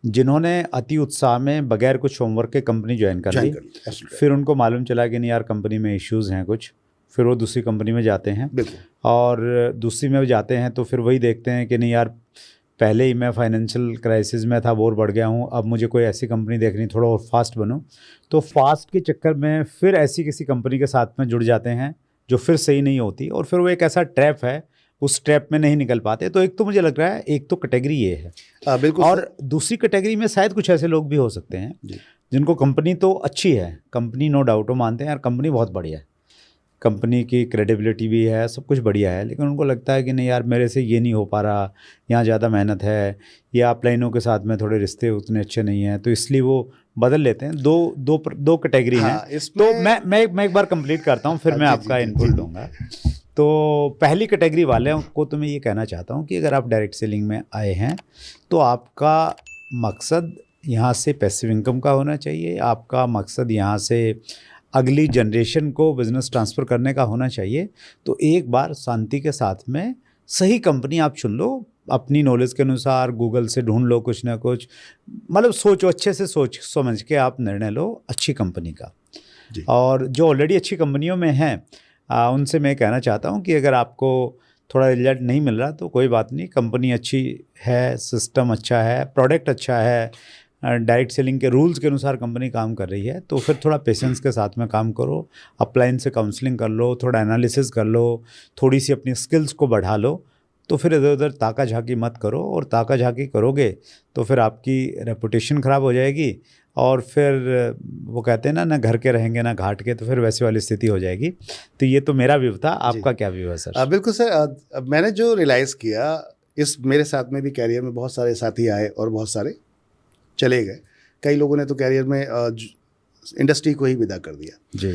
जिन्होंने अति उत्साह में बगैर कुछ होमवर्क के कंपनी ज्वाइन कर ली, फिर उनको मालूम चला कि नहीं यार कंपनी में इश्यूज़ हैं कुछ, फिर वो दूसरी कंपनी में जाते हैं, और दूसरी में जाते हैं तो फिर वही देखते हैं कि नहीं यार पहले ही मैं फाइनेंशियल क्राइसिस में था, बोर बढ़ गया हूँ, अब मुझे कोई ऐसी कंपनी देखनी थोड़ा और फास्ट बनूँ, तो फास्ट के चक्कर में फिर ऐसी किसी कंपनी के साथ में जुड़ जाते हैं जो फिर सही नहीं होती, और फिर वो एक ऐसा ट्रैप है, उस ट्रैप में नहीं निकल पाते। तो एक तो मुझे लग रहा है एक तो कैटेगरी ये है, बिल्कुल। और दूसरी कैटेगरी में शायद कुछ ऐसे लोग भी हो सकते हैं जिनको कंपनी तो अच्छी है, कंपनी नो डाउट वो मानते हैं यार कंपनी बहुत बढ़िया है, कंपनी की क्रेडिबिलिटी भी है, सब कुछ बढ़िया है, लेकिन उनको लगता है कि नहीं यार मेरे से ये नहीं हो पा रहा, यहाँ ज़्यादा मेहनत है, या अपलाइनों के साथ में थोड़े रिश्ते उतने अच्छे नहीं हैं, तो इसलिए वो बदल लेते हैं। दो कैटेगरी हैं। तो मैं एक बार कंप्लीट करता हूँ, फिर मैं आपका इनपुट दूंगा। तो पहली कैटेगरी वाले को तो मैं ये कहना चाहता हूँ कि अगर आप डायरेक्ट सेलिंग में आए हैं तो आपका मकसद यहाँ से पैसिव इनकम का होना चाहिए, आपका मकसद यहाँ से अगली जनरेशन को बिज़नेस ट्रांसफ़र करने का होना चाहिए। तो एक बार शांति के साथ में सही कंपनी आप चुन लो, अपनी नॉलेज के अनुसार गूगल से ढूंढ लो कुछ ना कुछ, मतलब सोचो, अच्छे से सोच समझ के आप निर्णय लो अच्छी कंपनी का। और जो ऑलरेडी अच्छी कंपनियों में हैं उनसे मैं कहना चाहता हूं कि अगर आपको थोड़ा रिजल्ट नहीं मिल रहा तो कोई बात नहीं, कंपनी अच्छी है, सिस्टम अच्छा है, प्रोडक्ट अच्छा है, डायरेक्ट सेलिंग के रूल्स के अनुसार कंपनी काम कर रही है, तो फिर थोड़ा पेशेंस के साथ में काम करो, अपलाइन से काउंसलिंग कर लो, थोड़ा एनालिसिस कर लो, थोड़ी सी अपनी स्किल्स को बढ़ा लो, तो फिर इधर उधर ताका झाकी मत करो। और ताका झाकी करोगे तो फिर आपकी रेपुटेशन ख़राब हो जाएगी, और फिर वो कहते हैं ना घर के रहेंगे ना घाट के, तो फिर वैसी वाली स्थिति हो जाएगी। तो ये तो मेरा व्यू था, आपका क्या व्यू है सर? बिल्कुल सर, मैंने जो रियलाइज़ किया, इस मेरे साथ में भी कैरियर में बहुत सारे साथी आए और बहुत सारे चले गए, कई लोगों ने तो कैरियर में इंडस्ट्री को ही विदा कर दिया जी।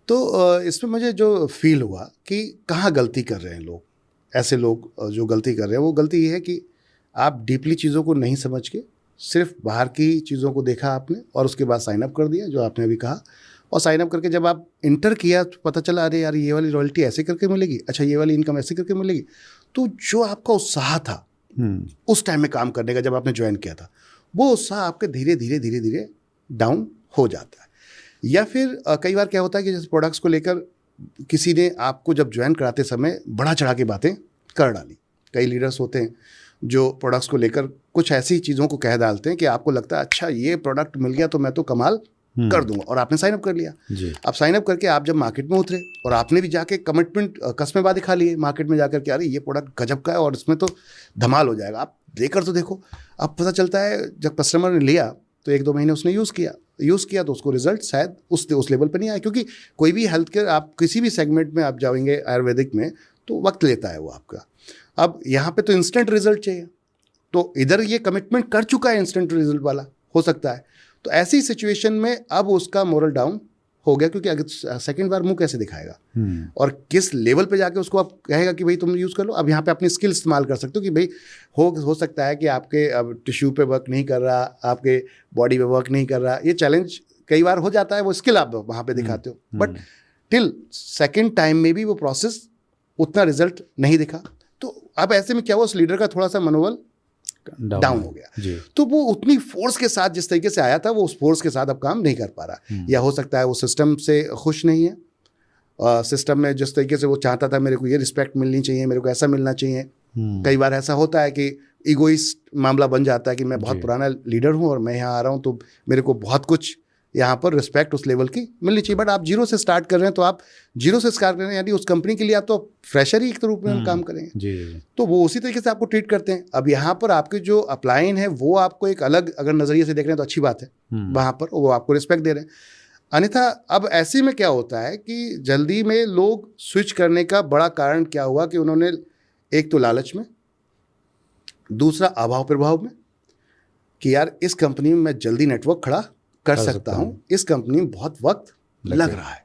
तो इसमें मुझे जो फील हुआ कि कहाँ गलती कर रहे हैं लोग, ऐसे लोग जो गलती कर रहे हैं, वो गलती ये है कि आप डीपली चीज़ों को नहीं समझ के सिर्फ बाहर की चीज़ों को देखा आपने और उसके बाद साइन अप कर दिया, जो आपने अभी कहा। और साइन अप करके जब आप इंटर किया तो पता चला अरे यार ये वाली रॉयल्टी ऐसे करके मिलेगी, अच्छा ये वाली इनकम ऐसे करके मिलेगी। तो जो आपका उत्साह था उस टाइम में काम करने का, जब आपने ज्वाइन किया था, वो उत्साह आपके धीरे धीरे डाउन हो जाता है। या फिर कई बार क्या होता है कि जैसे प्रोडक्ट्स को लेकर किसी ने आपको जब ज्वाइन कराते समय बड़ा चढ़ा के बातें कर डाली। कई लीडर्स होते हैं जो प्रोडक्ट्स को लेकर कुछ ऐसी चीज़ों को कह डालते हैं कि आपको लगता है अच्छा ये प्रोडक्ट मिल गया तो मैं तो कमाल कर दूंगा, और आपने साइन अप कर लिया जी। आप साइन अप करके आप जब मार्केट में उतरे और आपने भी जाके कमिटमेंट कस्में बात दिखा लिए मार्केट में जाकर के, अरे ये प्रोडक्ट गजब का है और इसमें तो धमाल हो जाएगा, आप लेकर तो देखो। अब पता चलता है जब कस्टमर ने लिया तो 1-2 महीने उसने यूज़ किया तो उसको रिजल्ट शायद उस लेवल पर नहीं आया, क्योंकि कोई भी हेल्थ केयर आप किसी भी सेगमेंट में आप जाएंगे आयुर्वेदिक में तो वक्त लेता है वो आपका। अब यहाँ पे तो इंस्टेंट रिजल्ट चाहिए, तो इधर ये कमिटमेंट कर चुका है इंस्टेंट रिजल्ट वाला, हो सकता है तो ऐसी सिचुएशन में अब उसका मोरल डाउन हो गया, क्योंकि अगर सेकंड बार मुंह कैसे दिखाएगा और किस लेवल पे जाके उसको आप कहेगा कि भाई तुम यूज़ कर लो। अब यहाँ पे अपनी स्किल इस्तेमाल कर सकते हो कि भाई हो सकता है कि आपके अब टिश्यू पे वर्क नहीं कर रहा, आपके बॉडी पे वर्क नहीं कर रहा, ये चैलेंज कई बार हो जाता है, वो स्किल आप वहाँ पे दिखाते हो, बट टिल सेकेंड टाइम में भी वो प्रोसेस उतना रिजल्ट नहीं दिखा। तो अब ऐसे में क्या हुआ, उस लीडर का थोड़ा सा मनोबल डाउन हो गया। तो वो उतनी फोर्स के साथ जिस तरीके से आया था वो उस फोर्स के साथ अब काम नहीं कर पा रहा, या हो सकता है वो सिस्टम से खुश नहीं है, सिस्टम में जिस तरीके से वो चाहता था मेरे को ये रिस्पेक्ट मिलनी चाहिए, मेरे को ऐसा मिलना चाहिए। कई बार ऐसा होता है कि ईगोइस्ट मामला बन जाता है कि मैं बहुत पुराना लीडर हूँ और मैं यहाँ आ रहा हूँ तो मेरे को बहुत कुछ यहाँ पर रिस्पेक्ट उस लेवल की मिलनी चाहिए, बट आप जीरो से स्टार्ट कर रहे हैं, तो आप जीरो से स्टार्ट कर रहे हैं यानी उस कंपनी के लिए आप तो फ्रेशर ही एक रूप में हम काम करेंगे जी। तो वो उसी तरीके से आपको ट्रीट करते हैं। अब यहाँ पर आपके जो अपलाइन है वो आपको एक अलग अगर नज़रिए से देख रहे हैं तो अच्छी बात है, वहाँ पर वो आपको रिस्पेक्ट दे रहे हैं। अन्यथा अब ऐसे में क्या होता है कि जल्दी में लोग स्विच करने का बड़ा कारण क्या हुआ कि उन्होंने एक तो लालच में, दूसरा अभाव प्रभाव में कि यार इस कंपनी में मैं जल्दी नेटवर्क खड़ा कर सकता हूँ, इस कंपनी में बहुत वक्त लग रहा है,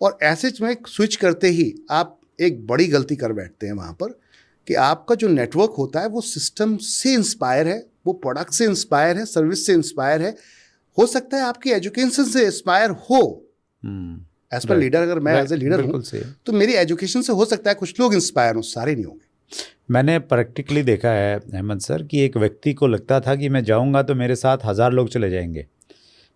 और ऐसे में स्विच करते ही आप एक बड़ी गलती कर बैठते हैं वहाँ पर कि आपका जो नेटवर्क होता है वो सिस्टम से इंस्पायर है, वो प्रोडक्ट से इंस्पायर है, सर्विस से इंस्पायर है, हो सकता है आपकी एजुकेशन से इंस्पायर हो। एज पर लीडर अगर मैं एज ए लीडर हूँ तो मेरी एजुकेशन से हो सकता है कुछ लोग इंस्पायर हो, सारे नहीं होंगे। मैंने प्रैक्टिकली देखा है अहमद सर कि एक व्यक्ति को लगता था कि मैं जाऊंगा तो मेरे साथ 1000 लोग चले जाएंगे,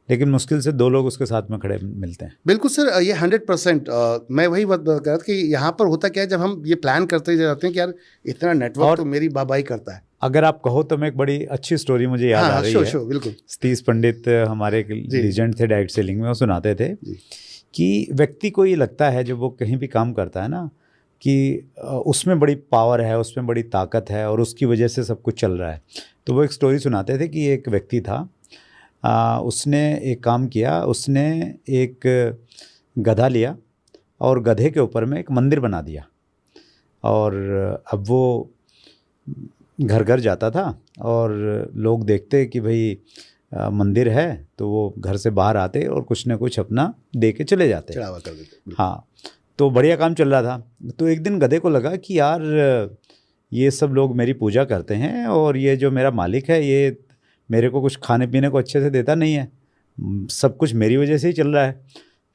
लेकिन मुश्किल से 2 लोग उसके साथ में खड़े मिलते हैं। बिल्कुल सर, ये 100% मैं वही बात कर रहा था कि यहाँ पर होता क्या है, जब हम ये प्लान करते जाते हैं कि यार इतना नेटवर्क तो मेरी बाबाई करता है। अगर आप कहो तो मैं एक बड़ी अच्छी स्टोरी मुझे याद आ रही है। बिल्कुल। सतीश पंडित हमारे लीजेंड थे डायरेक्ट सेलिंग में, वो सुनाते थे कि व्यक्ति को ये लगता है जब वो कहीं भी काम करता है ना कि उसमें बड़ी पावर है, उसमें बड़ी ताकत है और उसकी वजह से सब कुछ चल रहा है। तो वो एक स्टोरी सुनाते थे कि एक व्यक्ति था, उसने एक काम किया, उसने एक गधा लिया और गधे के ऊपर में एक मंदिर बना दिया, और अब वो घर घर जाता था और लोग देखते कि भाई मंदिर है, तो वो घर से बाहर आते और कुछ ना कुछ अपना दे के चले जाते, चढ़ावा कर देते। हाँ, तो बढ़िया काम चल रहा था। तो एक दिन गधे को लगा कि यार ये सब लोग मेरी पूजा करते हैं और ये जो मेरा मालिक है ये मेरे को कुछ खाने पीने को अच्छे से देता नहीं है, सब कुछ मेरी वजह से ही चल रहा है।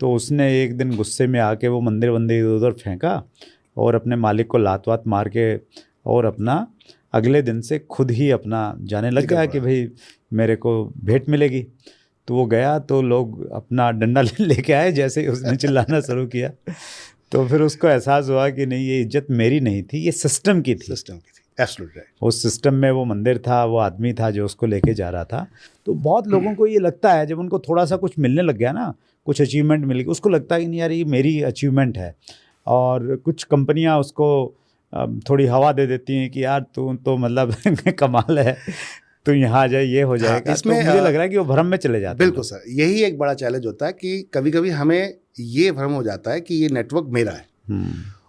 तो उसने एक दिन गुस्से में आके वो मंदिर उधर फेंका और अपने मालिक को लात वात मार के और अपना अगले दिन से खुद ही अपना जाने लग गया कि भाई मेरे को भेंट मिलेगी। तो वो गया तो लोग अपना डंडा लेके आए, जैसे ही उसने चिल्लाना शुरू किया तो फिर उसको एहसास हुआ कि नहीं, ये इज्जत मेरी नहीं थी, ये सिस्टम की थी। Absolutely right. उस सिस्टम में वो मंदिर था, वो आदमी था जो उसको लेके जा रहा था। तो बहुत लोगों को ये लगता है जब उनको थोड़ा सा कुछ मिलने लग गया ना, कुछ अचीवमेंट मिल गई, उसको लगता है कि नहीं यार ये मेरी अचीवमेंट है। और कुछ कंपनियां उसको थोड़ी हवा दे देती हैं कि यार तू तो मतलब कमाल है, तो यहाँ आ जाए, ये हो जाएगा। इसमें तो मुझे लग रहा है कि वो भ्रम में चले जाते हैं। बिल्कुल सर, यही एक बड़ा चैलेंज होता है कि कभी कभी हमें ये भ्रम हो जाता है कि ये नेटवर्क मेरा है,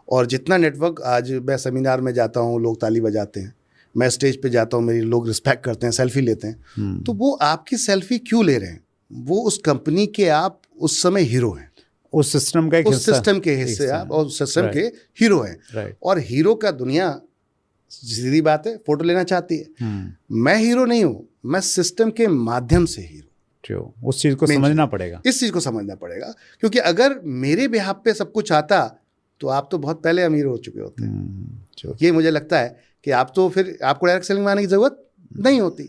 और जितना नेटवर्क आज मैं सेमिनार में जाता हूँ, लोग ताली बजाते हैं, मैं स्टेज पे जाता हूँ, मेरी लोग रिस्पेक्ट करते हैं, सेल्फी लेते हैं, तो वो आपकी सेल्फी क्यों ले रहे हैं? वो उस कंपनी के आप उस समय हीरो हैं, उस सिस्टम का एक हिस्सा, उस सिस्टम के हिस्से आप और उस सिस्टम के हीरो हैं। और हीरो का दुनिया सीधी बात है फोटो लेना चाहती है। मैं हीरो नहीं हूँ, मैं सिस्टम के माध्यम से हीरो। उस चीज़ को समझना पड़ेगा, इस चीज़ को समझना पड़ेगा, क्योंकि अगर मेरे बिहाफ पे सब कुछ आता तो आप तो बहुत पहले अमीर हो चुके होते। ये मुझे लगता है कि आप तो फिर आपको डायरेक्ट सेलिंग में आने की ज़रूरत नहीं होती।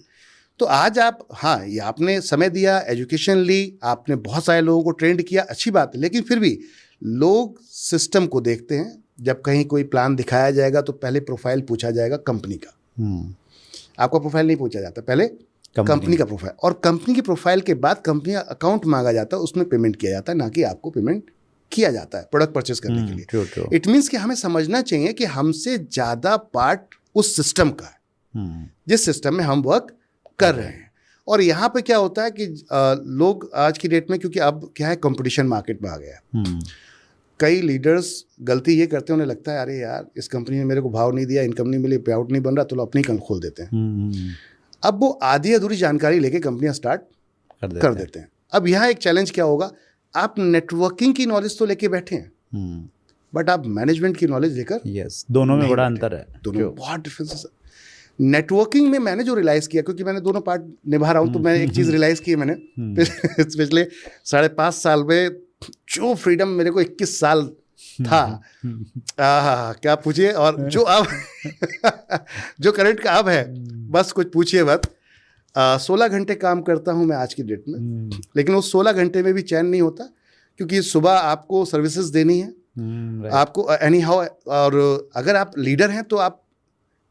तो आज आप, हाँ, ये आपने समय दिया, एजुकेशन ली, आपने बहुत सारे लोगों को ट्रेंड किया, अच्छी बात है, लेकिन फिर भी लोग सिस्टम को देखते हैं। जब कहीं कोई प्लान दिखाया जाएगा तो पहले प्रोफाइल पूछा जाएगा कंपनी का, आपका प्रोफाइल नहीं पूछा जाता, पहले कंपनी का प्रोफाइल, और कंपनी की प्रोफाइल के बाद कंपनी का अकाउंट मांगा जाता है, उसमें पेमेंट किया जाता है, ना कि आपको पेमेंट किया जाता है प्रोडक्ट परचेस करने के लिए। इट मीन्स कि हमें समझना चाहिए कि हमसे ज़्यादा पार्ट उस सिस्टम का है जिस सिस्टम में हम वर्क कर रहे हैं। और यहाँ पे क्या होता है कि लोग आज की डेट में, क्योंकि अब क्या है, कंपटीशन मार्केट में आ गया है, कई लीडर्स गलती ये करते हैं, उन्हें लगता है अरे यार इस कंपनी ने मेरे को भाव नहीं दिया, इन कंपनी में पे आउट नहीं बन रहा, तो लोग अपनी कंपनी खोल देते हैं। अब वो आधी अधूरी जानकारी लेके कंपनियां स्टार्ट कर देते हैं। अब यहाँ एक चैलेंज क्या होगा, आप नेटवर्किंग की नॉलेज तो लेके बैठे हैं, बट आप मैनेजमेंट की नॉलेज लेकर, दोनों में बड़ा अंतर है, दोनों बहुत डिफरेंस है। नेटवर्किंग में मैंने जो रियलाइज़ किया, क्योंकि मैंने दोनों पार्ट निभा रहा हूँ, तो मैंने एक चीज़ रियलाइज़ की है मैंने पिछले 5.5 साल में, जो फ्रीडम मेरे को 21 साल था, क्या पूछिए, और जो अब जो करंट का अब है, बस कुछ पूछिए मत। 16 घंटे काम करता हूँ मैं आज की डेट में, लेकिन उस 16 घंटे में भी चैन नहीं होता, क्योंकि सुबह आपको सर्विसेज देनी है, आपको एनी हाउ, और अगर आप लीडर हैं तो आप,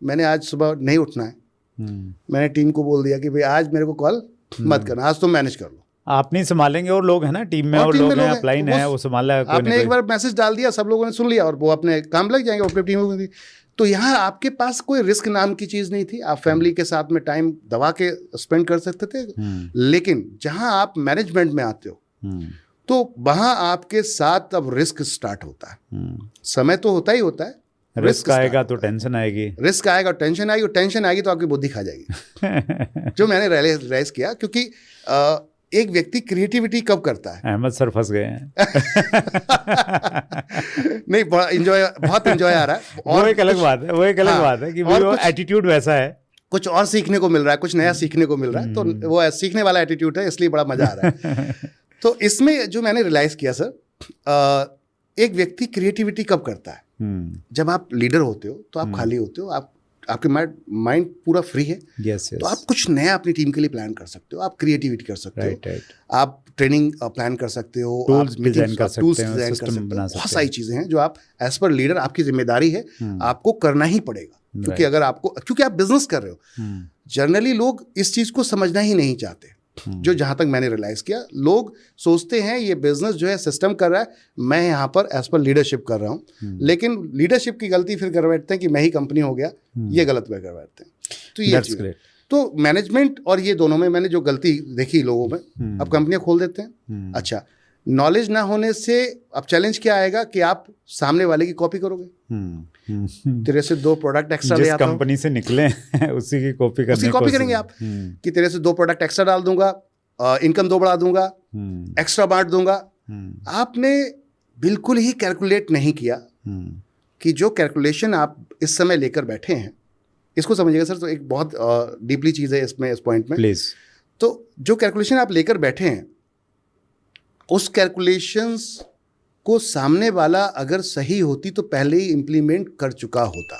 मैंने आज सुबह नहीं उठना है, मैंने टीम को बोल दिया कि भाई आज मेरे को कॉल मत करना, आज तुम मैनेज कर लो, आप नहीं संभालेंगे, और लोग हैं ना टीम में, और लोग हैं, अपलाइन है, वो संभाला है, आपने एक बार मैसेज डाल दिया, सब लोगों ने सुन लिया और वो अपने काम लग जाएंगे, अपनी टीम में। तो यहाँ आपके पास कोई रिस्क नाम की चीज़ नहीं थी, आप फैमिली के साथ में टाइम दबा के स्पेंड कर सकते थे। लेकिन जहाँ आप मैनेजमेंट में आते हो, तो वहाँ आपके साथ अब रिस्क स्टार्ट होता है। समय तो होता ही होता है, रिस्क आएगा तो टेंशन आएगी, रिस्क आएगा टेंशन आएगी, और टेंशन आएगी तो आपकी बुद्धि खा जाएगी। जो मैंने रियलाइज किया, क्योंकि एक व्यक्ति क्रिएटिविटी कब करता है, अहमद सर फंस गए हैं। नहीं, बहुत एंजॉय आ रहा है, और वो एक अलग बात है, वो एक अलग बात है कि वो एटीट्यूड वैसा है, कुछ और सीखने को मिल रहा है, कुछ नया सीखने को मिल रहा है, तो वो सीखने वाला एटीट्यूड है, इसलिए बड़ा मजा आ रहा है। तो इसमें जो मैंने रियलाइज किया सर, एक व्यक्ति क्रिएटिविटी कब करता है, जब आप लीडर होते हो, तो आप खाली होते हो, आपके माइंड पूरा फ्री है, तो आप कुछ नया अपनी टीम के लिए प्लान कर सकते हो, आप क्रिएटिविटी कर सकते हो, आप ट्रेनिंग प्लान कर सकते हो, टूल्स डिजाइन कर सकते हैं, बहुत सारी चीजें हैं जो आप एज पर लीडर, आपकी जिम्मेदारी है, आपको करना ही पड़ेगा। क्योंकि अगर आपको, क्योंकि आप बिजनेस कर रहे हो, जनरली लोग इस चीज को समझना ही नहीं चाहते। जो जहां तक मैंने रियलाइज किया, लोग सोचते हैं ये बिजनेस जो है सिस्टम कर रहा है, मैं यहाँ पर एज पर लीडरशिप कर रहा हूँ, लेकिन लीडरशिप की गलती फिर कर बैठते हैं कि मैं ही कंपनी हो गया, ये गलत कर बैठते हैं। तो ये चीज, तो मैनेजमेंट और ये दोनों में मैंने जो गलती देखी लोगों में, अब कंपनियां खोल देते हैं। अच्छा, नॉलेज ना होने से अब चैलेंज क्या आएगा कि आप सामने वाले की कॉपी करोगे, तेरे से 2 प्रोडक्ट एक्स्ट्रा ले आता हूं, कंपनी से निकले उसी की कॉपी करेंगे आप, कि तेरे से 2 प्रोडक्ट एक्स्ट्रा डाल दूंगा, इनकम 2 बढ़ा दूंगा, एक्स्ट्रा बांट दूंगा। आपने बिल्कुल ही कैलकुलेट नहीं किया कि जो कैलकुलेशन आप इस समय लेकर बैठे हैं, इसको समझिएगा सर, तो एक बहुत डीपली चीज़ है इसमें, इस पॉइंट में प्लीज। तो जो कैलकुलेशन आप लेकर बैठे हैं, उस कैलकुलेशंस को सामने वाला अगर सही होती तो पहले ही इम्प्लीमेंट कर चुका होता।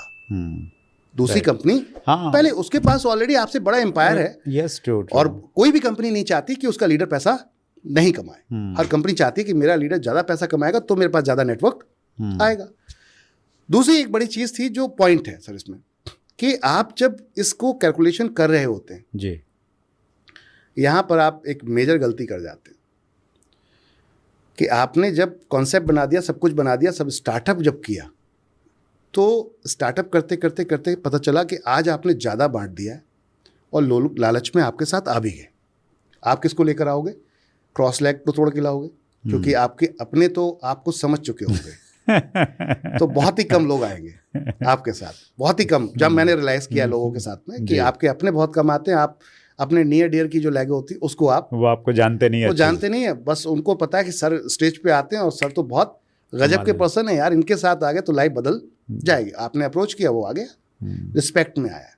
दूसरी कंपनी पहले, उसके पास ऑलरेडी आपसे बड़ा एम्पायर है। Yes, true. और कोई भी कंपनी नहीं चाहती कि उसका लीडर पैसा नहीं कमाए। हर कंपनी चाहती है कि मेरा लीडर ज़्यादा पैसा कमाएगा तो मेरे पास ज़्यादा नेटवर्क आएगा। दूसरी एक बड़ी चीज़ थी, जो पॉइंट है सर इसमें, कि आप जब इसको कैलकुलेशन कर रहे होते हैं जी, यहाँ पर आप एक मेजर गलती कर जाते हैं कि आपने जब कॉन्सेप्ट बना दिया, सब कुछ बना दिया, सब स्टार्टअप जब किया, तो स्टार्टअप करते करते करते पता चला कि आज आपने ज़्यादा बांट दिया है और लोग लालच में आपके साथ आ भी गए। आप किसको लेकर आओगे? क्रॉस लेग को तोड़ के लाओगे, क्योंकि आपके अपने तो आपको समझ चुके होंगे। तो बहुत ही कम लोग आएंगे आपके साथ, बहुत ही कम। जब मैंने रियलाइज़ किया लोगों के साथ में कि आपके अपने बहुत कम आते हैं, आप अपने नियर डियर की जो लैग होती है उसको वो आपको जानते नहीं है, वो जानते नहीं है। बस उनको पता है कि सर स्टेज पे आते हैं और सर तो बहुत गजब के पर्सन है यार, इनके साथ आ गए तो लाइफ बदल जाएगी। आपने अप्रोच किया, वो आ गया, रिस्पेक्ट में आया,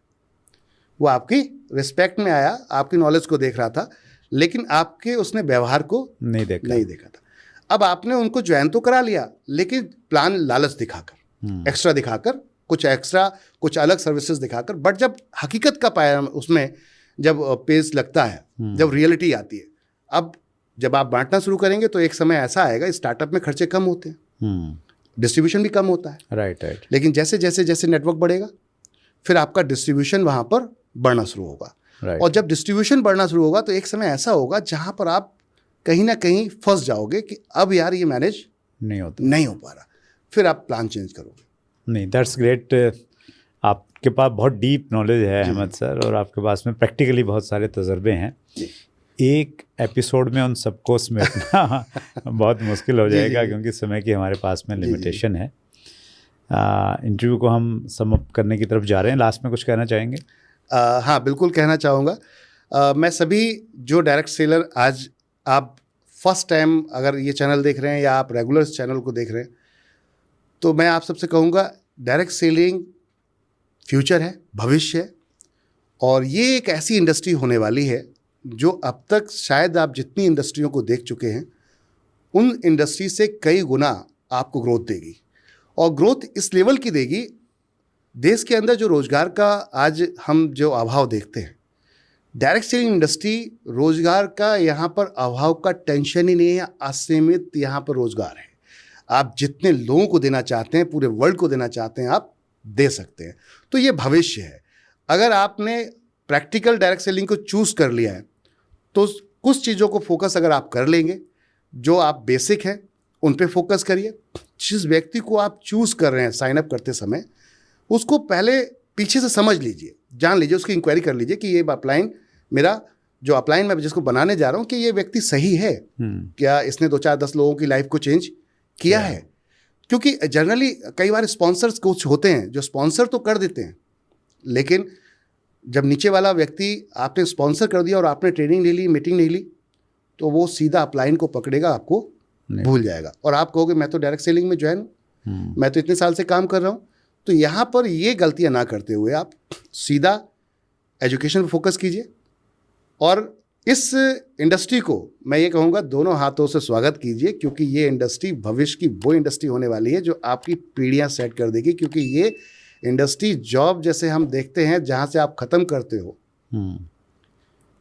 वो आपकी रिस्पेक्ट में आया, आपकी नॉलेज को देख रहा था, लेकिन आपके उसने व्यवहार को नहीं देखा था। अब आपने उनको ज्वाइन तो करा लिया, लेकिन प्लान लालच दिखाकर, एक्स्ट्रा दिखाकर, कुछ अलग सर्विसेज दिखाकर। बट जब हकीकत का पाया उसमें, जब पेज लगता है, जब रियलिटी आती है, अब जब आप बांटना शुरू करेंगे तो एक समय ऐसा आएगा, स्टार्टअप में खर्चे कम होते हैं, डिस्ट्रीब्यूशन भी कम होता है, राइट। लेकिन जैसे जैसे जैसे नेटवर्क बढ़ेगा, फिर आपका डिस्ट्रीब्यूशन वहाँ पर बढ़ना शुरू होगा। Right. और जब डिस्ट्रीब्यूशन बढ़ना शुरू होगा तो एक समय ऐसा होगा जहां पर आप कहीं ना कहीं फंस जाओगे कि अब यार ये मैनेज नहीं हो पा रहा, फिर आप प्लान चेंज करोगे। नहीं, दैट्स ग्रेट। आपके पास बहुत डीप नॉलेज है अहमद सर, और आपके पास में प्रैक्टिकली बहुत सारे तजर्बे हैं। एक एपिसोड में उन सबको समेटना बहुत मुश्किल हो जाएगा क्योंकि समय की हमारे पास में लिमिटेशन है। इंटरव्यू को हम सम अप करने की तरफ जा रहे हैं। लास्ट में कुछ कहना चाहेंगे? हाँ, बिल्कुल कहना चाहूँगा। मैं सभी जो डायरेक्ट सेलर आज आप फर्स्ट टाइम अगर ये चैनल देख रहे हैं या आप रेगुलर इस चैनल को देख रहे हैं, तो मैं आप सबसे कहूँगा डायरेक्ट सेलिंग फ्यूचर है, भविष्य है, और ये एक ऐसी इंडस्ट्री होने वाली है जो अब तक शायद आप जितनी इंडस्ट्रियों को देख चुके हैं उन इंडस्ट्री से कई गुना आपको ग्रोथ देगी। और ग्रोथ इस लेवल की देगी, देश के अंदर जो रोज़गार का आज हम जो अभाव देखते हैं, डायरेक्ट सेलिंग इंडस्ट्री रोज़गार का यहाँ पर अभाव का टेंशन ही नहीं है। असीमित यहाँ पर रोज़गार है। आप जितने लोगों को देना चाहते हैं, पूरे वर्ल्ड को देना चाहते हैं, आप दे सकते हैं। तो ये भविष्य है। अगर आपने प्रैक्टिकल डायरेक्ट सेलिंग को चूज़ कर लिया है तो कुछ चीज़ों को फोकस अगर आप कर लेंगे, जो आप बेसिक हैं उन पे फोकस करिए। जिस व्यक्ति को आप चूज़ कर रहे हैं साइन अप करते समय, उसको पहले पीछे से समझ लीजिए, जान लीजिए, उसकी इंक्वायरी कर लीजिए कि ये अपलाइन मेरा जो अपलाइन मैं जिसको बनाने जा रहा हूँ, कि ये व्यक्ति सही है, क्या इसने 2-4-10 लोगों की लाइफ को चेंज किया है। क्योंकि जनरली कई बार स्पॉन्सर्स कुछ होते हैं जो स्पॉन्सर तो कर देते हैं, लेकिन जब नीचे वाला व्यक्ति आपने स्पॉन्सर कर दिया और आपने ट्रेनिंग ले ली, मीटिंग नहीं ली, तो वो सीधा अपलाइन को पकड़ेगा, आपको भूल जाएगा और आप कहोगे मैं तो डायरेक्ट सेलिंग में ज्वाइन हूँ, मैं तो इतने साल से काम कर रहा हूँ। तो यहाँ पर ये गलतियाँ ना करते हुए आप सीधा एजुकेशन पर फोकस कीजिए और इस इंडस्ट्री को मैं ये कहूँगा दोनों हाथों से स्वागत कीजिए, क्योंकि ये इंडस्ट्री भविष्य की वो इंडस्ट्री होने वाली है जो आपकी पीढ़ियाँ सेट कर देगी। क्योंकि ये इंडस्ट्री जॉब जैसे हम देखते हैं जहाँ से आप ख़त्म करते हो,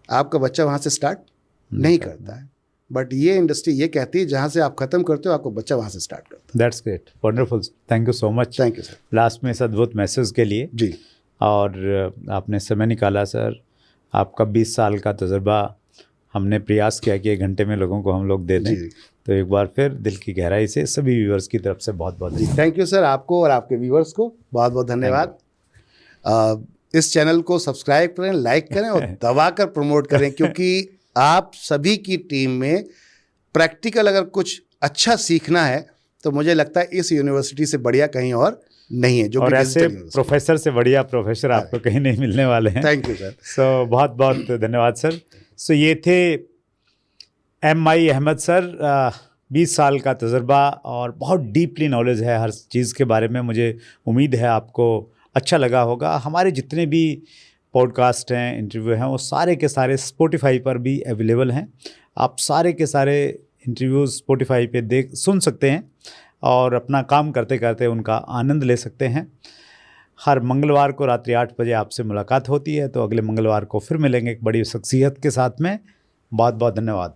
आपका बच्चा वहाँ से स्टार्ट नहीं करता है, बट ये इंडस्ट्री ये कहती है जहाँ से आप ख़त्म करते हो आपको बच्चा वहाँ से स्टार्ट करता है। That's great, wonderful, thank you so much. Thank you sir, last में इस अद्भुत मैसेज के लिए जी। और आपने समय निकाला सर। आपका 20 साल का तजुर्बा, हमने प्रयास किया कि 1 घंटे में लोगों को हम लोग दे दें, तो एक बार फिर दिल की गहराई से सभी व्यूअर्स की तरफ से बहुत बहुत जी थैंक यू सर, आपको और आपके व्यूअर्स को बहुत बहुत धन्यवाद। इस चैनल को सब्सक्राइब करें, लाइक करें और दबाकर प्रमोट करें, क्योंकि आप सभी की टीम में प्रैक्टिकल अगर कुछ अच्छा सीखना है तो मुझे लगता है इस यूनिवर्सिटी से बढ़िया कहीं और नहीं है। जो और ऐसे प्रोफेसर से बढ़िया प्रोफेसर आपको कहीं नहीं मिलने वाले हैं। Thank you sir. सो बहुत बहुत धन्यवाद सर। सो ये थे MI अहमद सर। 20 साल का तजुर्बा और बहुत डीपली नॉलेज है हर चीज़ के बारे में। मुझे उम्मीद है आपको अच्छा लगा होगा। हमारे जितने भी पॉडकास्ट हैं, इंटरव्यू हैं, वो सारे के सारे स्पॉटिफाई पर भी अवेलेबल हैं। आप सारे के सारे इंटरव्यूज़ स्पॉटिफाई पे सुन सकते हैं और अपना काम करते करते उनका आनंद ले सकते हैं। हर मंगलवार को रात्रि 8 बजे आपसे मुलाकात होती है, तो अगले मंगलवार को फिर मिलेंगे एक बड़ी शख्सियत के साथ में। बहुत बहुत धन्यवाद।